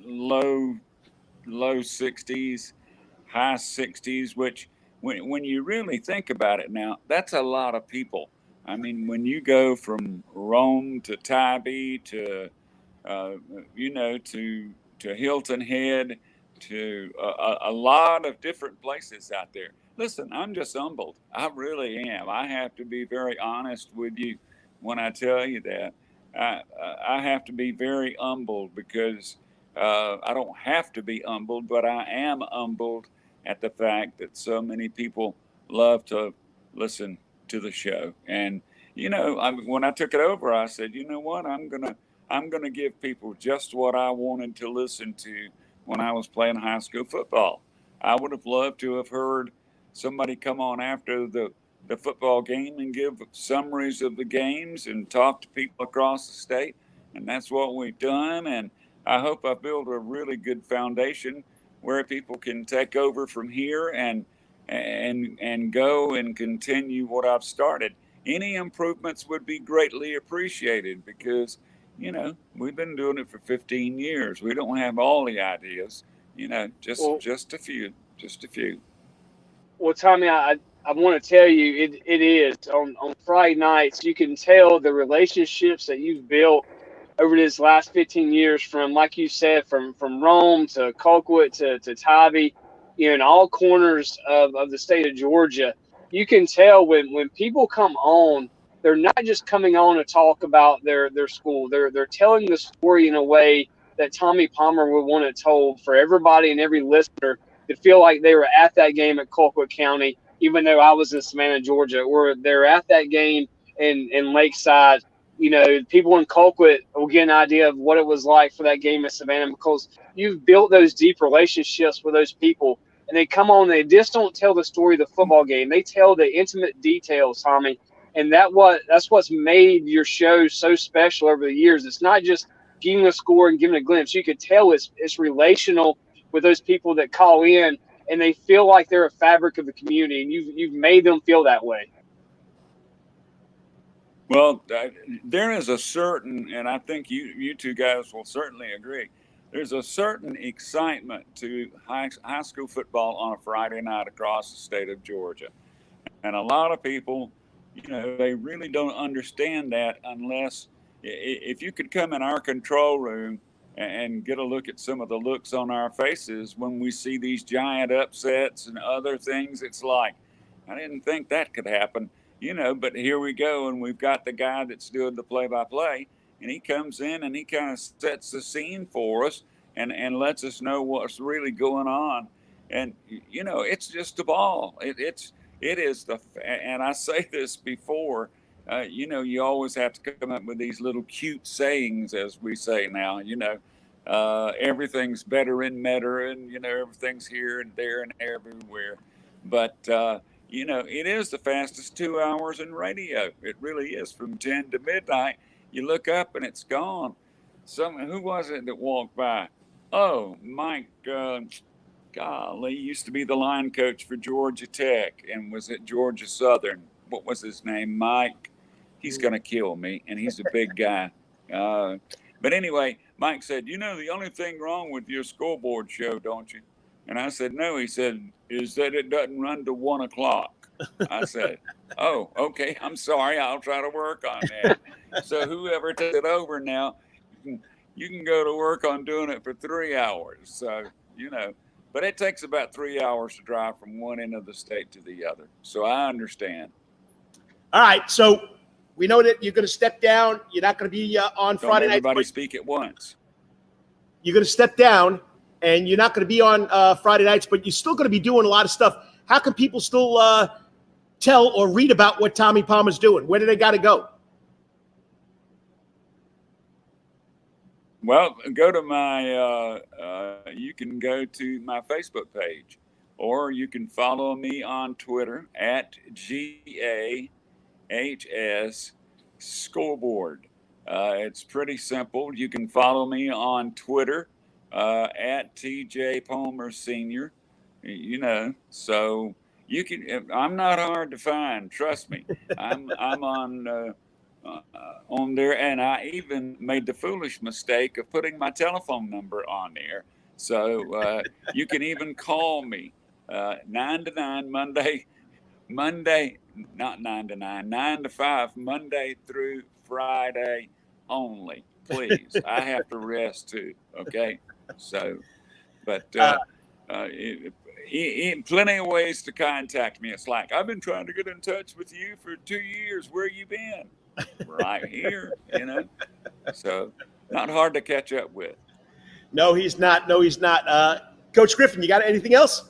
low 60s, high 60s, which when you really think about it now, that's a lot of people. I mean, when you go from Rome to Tybee to Hilton Head, to a lot of different places out there. Listen, I'm just humbled. I really am. I have to be very honest with you when I tell you that. I have to be very humbled because I don't have to be humbled, but I am humbled at the fact that so many people love to listen to the show. And, when I took it over, I said, you know what, I'm gonna give people just what I wanted to listen to when I was playing high school football. I would have loved to have heard somebody come on after the football game and give summaries of the games and talk to people across the state. And that's what we've done. And I hope I build a really good foundation where people can take over from here and and go and continue what I've started. Any improvements would be greatly appreciated because, you know, we've been doing it for 15 years. We don't have all the ideas, you know, just a few. Well, Tommy, I want to tell you, it is on Friday nights. You can tell the relationships that you've built over this last 15 years, from, like you said, from Rome to Colquitt to Tybee, you know, in all corners of the state of Georgia. You can tell when people come on, they're not just coming on to talk about their school. They're telling the story in a way that Tommy Palmer would want it told for everybody and every listener to feel like they were at that game at Colquitt County, even though I was in Savannah, Georgia, or they're at that game in Lakeside. You know, people in Colquitt will get an idea of what it was like for that game at Savannah, because you've built those deep relationships with those people. And they come on, they just don't tell the story of the football game. They tell the intimate details, Tommy. And that's what's made your show so special over the years. It's not just giving a score and giving a glimpse. You could tell it's relational with those people that call in, and they feel like they're a fabric of the community, and you've made them feel that way. Well, there is a certain, and I think you two guys will certainly agree, there's a certain excitement to high school football on a Friday night across the state of Georgia. And a lot of people, you know, they really don't understand that unless, if you could come in our control room and get a look at some of the looks on our faces when we see these giant upsets and other things, it's like, I didn't think that could happen, you know, but here we go. And we've got the guy that's doing the play-by-play, and he comes in and he kind of sets the scene for us and lets us know what's really going on. And, you know, it's just a ball. It is and I say this before, you know, you always have to come up with these little cute sayings, as we say now, you know, everything's better in Metter, and, you know, everything's here and there and everywhere. But, you know, it is the fastest 2 hours in radio. It really is. From 10 to midnight, you look up and it's gone. Who was it that walked by? Oh, Mike, golly, used to be the line coach for Georgia Tech and was at Georgia Southern. What was his name? Mike. He's going to kill me, and he's a big guy. But anyway, Mike said, you know, the only thing wrong with your Scoreboard show, don't you? And I said, no. He said, is that it doesn't run to 1 o'clock. I said, oh, okay, I'm sorry. I'll try to work on that. So whoever takes it over now, you can go to work on doing it for 3 hours. So, you know, but it takes about 3 hours to drive from one end of the state to the other. So I understand. All right. So we know that you're going to step down. You're not going to be on Friday night. Everybody speak at once. You're going to step down, and you're not going to be on Friday nights, but you're still going to be doing a lot of stuff. How can people still tell or read about what Tommy Palmer's doing? Where do they got to go? Well, go to my, you can go to my Facebook page, or you can follow me on Twitter at GAHS Scoreboard. It's pretty simple. You can follow me on Twitter at TJ Palmer Sr. You know, so you can. I'm not hard to find. Trust me. I'm on there, and I even made the foolish mistake of putting my telephone number on there. So you can even call me 9 to 9 Monday, not 9 to 9, 9 to 5 Monday through Friday only. Please, I have to rest too. Okay, so, but plenty of ways to contact me. It's like, I've been trying to get in touch with you for 2 years. Where you been? Right here, you know. So not hard to catch up with. No, he's not. Coach Griffin, you got anything else?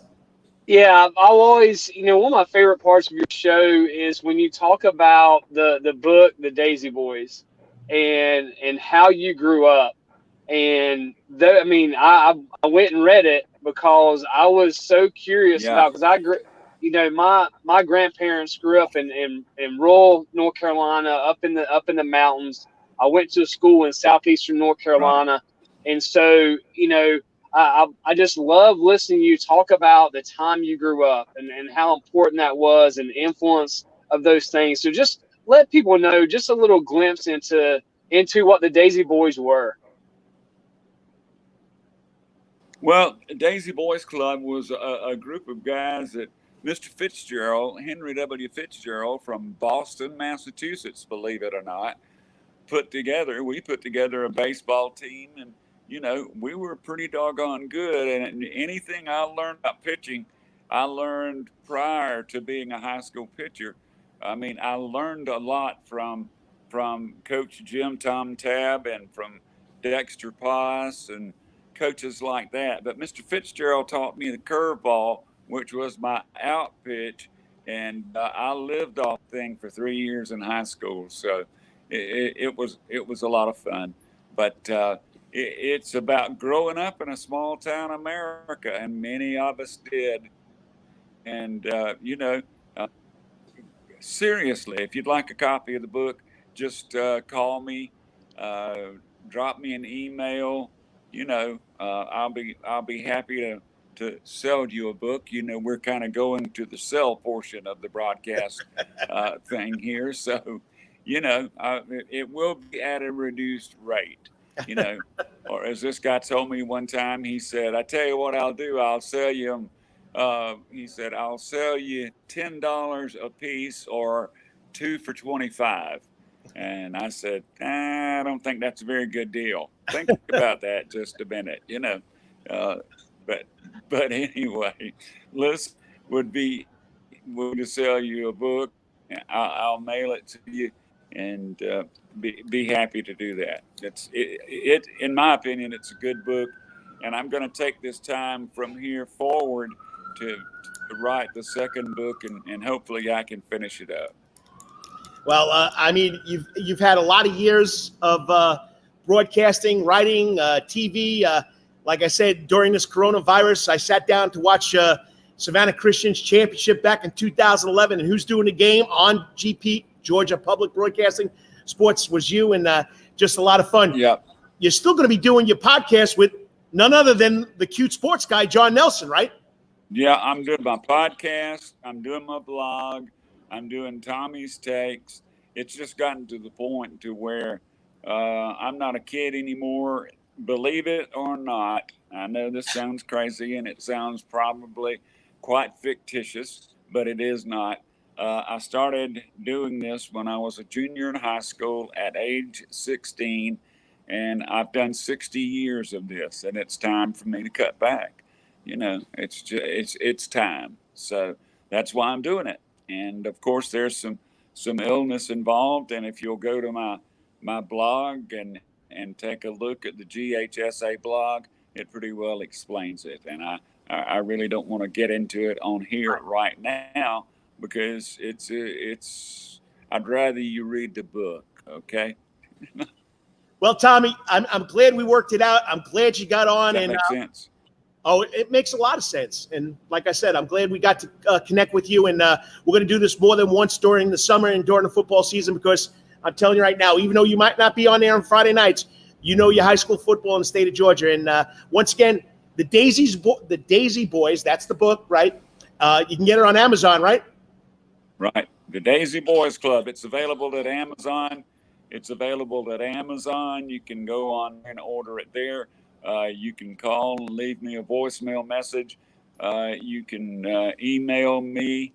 Yeah, I'll always, you know, one of my favorite parts of your show is when you talk about the book, The Daisy Boys, and how you grew up. And I mean, I went and read it because I was so curious about, because you know, my grandparents grew up in rural North Carolina, up in the mountains. I went to a school in southeastern North Carolina, and so, you know, I just love listening to you talk about the time you grew up and how important that was and the influence of those things. So just let people know just a little glimpse into what the Daisy Boys were. Well, Daisy Boys Club was a group of guys that Mr. Fitzgerald, Henry W. Fitzgerald from Boston, Massachusetts, believe it or not, put together. We put together a baseball team, and we were pretty doggone good. And anything I learned about pitching, I learned prior to being a high school pitcher. I mean, I learned a lot from Coach Jim Tom Tabb and from Dexter Poss and coaches like that. But Mr. Fitzgerald taught me the curveball, which was my out pitch, and I lived off the thing for 3 years in high school. So it was a lot of fun. But it's about growing up in a small town America, and many of us did. And seriously, if you'd like a copy of the book, just call me, drop me an email. I'll be happy to sell you a book. We're kind of going to the sell portion of the broadcast thing here. So, it will be at a reduced rate, or as this guy told me one time, he said, I tell you what I'll do. I'll sell you them. He said, I'll sell you $10 a piece or 2 for $25. And I said, I don't think that's a very good deal. Think about that just a minute, But anyway, Liz would be willing to sell you a book. I'll mail it to you, and be happy to do that. It in my opinion, it's a good book, and I'm going to take this time from here forward to write the second book, and hopefully I can finish it up. Well, I mean, you've had a lot of years of broadcasting, writing, TV. Like I said, during this coronavirus, I sat down to watch Savannah Christian's championship back in 2011. And who's doing the game on GP, Georgia Public Broadcasting Sports, was you, and just a lot of fun. Yeah. You're still going to be doing your podcast with none other than the cute sports guy, John Nelson, right? Yeah, I'm doing my podcast. I'm doing my blog. I'm doing Tommy's Takes. It's just gotten to the point to where I'm not a kid anymore. Believe it or not, I know this sounds crazy and it sounds probably quite fictitious, but it is not. I started doing this when I was a junior in high school at age 16, and I've done 60 years of this, and it's time for me to cut back. It's time. So that's why I'm doing it. And of course, there's some illness involved. And if you'll go to my blog and take a look at the GHSA blog, it pretty well explains it. And I really don't want to get into it on here right now, because it's I'd rather you read the book. Okay. Well, Tommy, I'm glad we worked it out. I'm glad you got on. That makes sense. Oh, it makes a lot of sense. And like I said, I'm glad we got to connect with you. And we're going to do this more than once during the summer and during the football season, because I'm telling you right now, even though you might not be on there on Friday nights, your high school football in the state of Georgia. And once again, the Daisy Boys, that's the book, right? You can get it on Amazon, right? Right. The Daisy Boys Club. It's available at Amazon. You can go on and order it there. You can call and leave me a voicemail message. You can email me,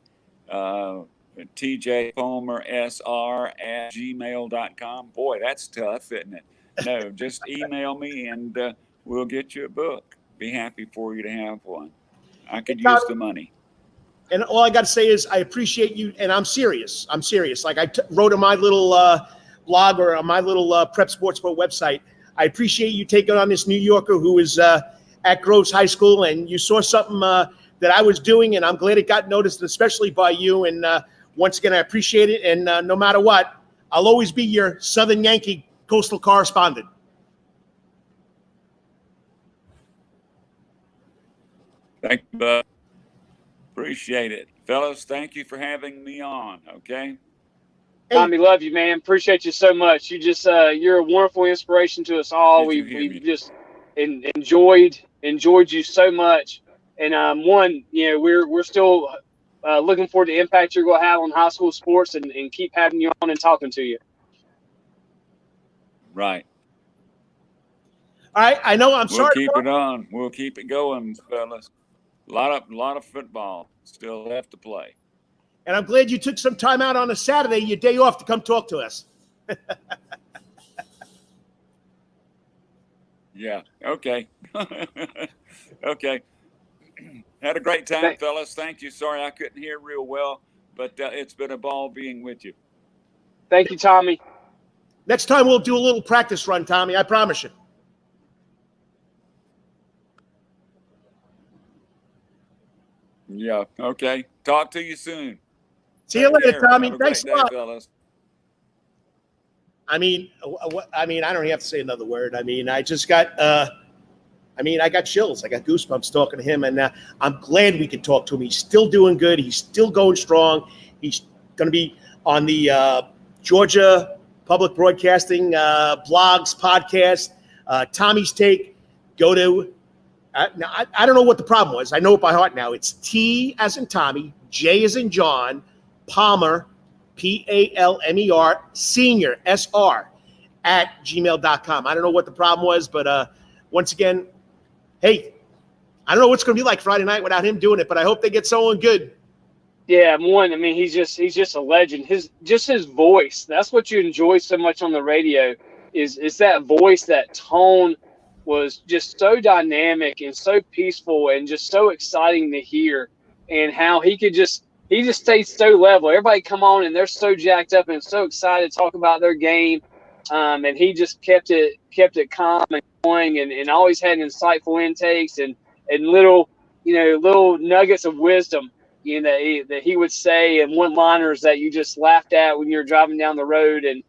tjpalmersr@gmail.com. Boy, that's tough, isn't it? No, just email me and we'll get you a book. Be happy for you to have one. I could use the money. And all I got to say is I appreciate you, and I'm serious. Like I wrote on my little blog or on my little Prep Sports Pro website, I appreciate you taking on this New Yorker who is at Groves High School, and you saw something that I was doing, and I'm glad it got noticed, especially by you. And once again, I appreciate it. And no matter what, I'll always be your Southern Yankee coastal correspondent. Thank you, bud. Appreciate it. Fellas, thank you for having me on, okay? Tommy, love you, man. Appreciate you so much. You're a wonderful inspiration to us all. We've just enjoyed enjoyed you so much. And we're still looking forward to the impact you're going to have on high school sports and keep having you on and talking to you. Right. All right. I know. We'll keep it on. We'll keep it going, fellas. A lot of football still left to play. And I'm glad you took some time out on a Saturday, your day off, to come talk to us. Yeah. Okay. Okay. Had a great time, fellas. Thank you. Sorry I couldn't hear real well, but it's been a ball being with you. Thank you, Tommy. Next time we'll do a little practice run, Tommy. I promise you. Yeah. Okay. Talk to you soon. See you later, Tommy. Thanks a lot. Fellas. I mean, I don't even have to say another word. I mean, I just got, I got chills. I got goosebumps talking to him, and I'm glad we could talk to him. He's still doing good. He's still going strong. He's going to be on the Georgia Public Broadcasting blogs, podcast, Tommy's Take. Go to, now, I don't know what the problem was. I know it by heart now. It's T as in Tommy, J as in John, Palmer, Palmer, Senior, SR, @gmail.com. I don't know what the problem was, but once again, hey, I don't know what's going to be like Friday night without him doing it, but I hope they get someone good. Yeah, he's just a legend. His voice, that's what you enjoy so much on the radio, is that voice, that tone was just so dynamic and so peaceful and just so exciting to hear, and how he just stayed so level. Everybody come on and they're so jacked up and so excited to talk about their game. And he just kept it calm and going, and always had insightful intakes and little nuggets of wisdom, that he would say, and one-liners that you just laughed at when you're driving down the road. And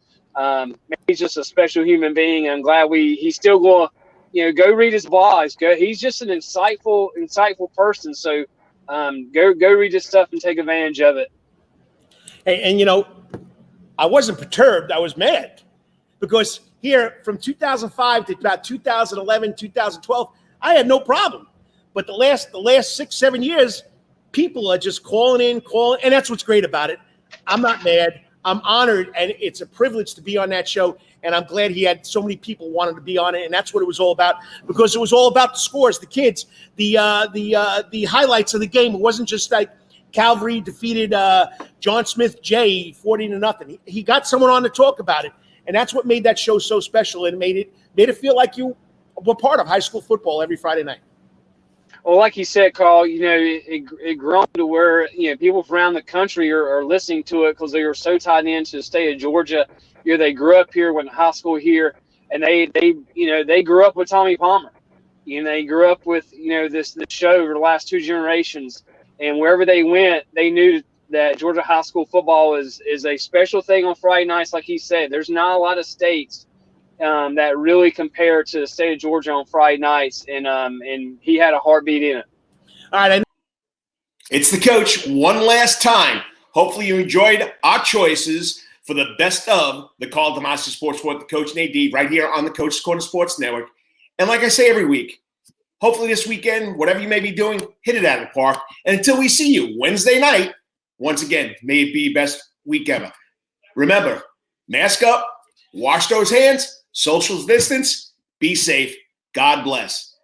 he's just a special human being. I'm glad he's still going to, go read his blogs. He's just an insightful person. So go read his stuff and take advantage of it. Hey, and I wasn't perturbed. I was mad. Because here, from 2005 to about 2011, 2012, I had no problem. But the last 6-7 years, people are just calling, and that's what's great about it. I'm not mad. I'm honored, and it's a privilege to be on that show. And I'm glad he had so many people wanted to be on it, and that's what it was all about. Because it was all about the scores, the kids, the highlights of the game. It wasn't just like Calvary defeated John Smith J 40-0. He got someone on to talk about it. And that's what made that show so special, and made it feel like you were part of high school football every Friday night. Well, like you said, Carl, it grown to where people from around the country are listening to it because they were so tied into the state of Georgia. They grew up here, went to high school here, and they grew up with Tommy Palmer. They grew up with this show over the last 2 generations, and wherever they went, they knew that Georgia high school football is a special thing on Friday nights. Like he said, there's not a lot of states that really compare to the state of Georgia on Friday nights, and he had a heartbeat in it. All right, it's the coach one last time. Hopefully you enjoyed our choices for the best of the Karl DeMasi Sports Report, the Coach and AD, right here on the Coach's Corner Sports Network. And like I say every week, hopefully this weekend, whatever you may be doing, hit it out of the park. And until we see you Wednesday night, once again, may it be best week ever. Remember, mask up, wash those hands, social distance, be safe. God bless.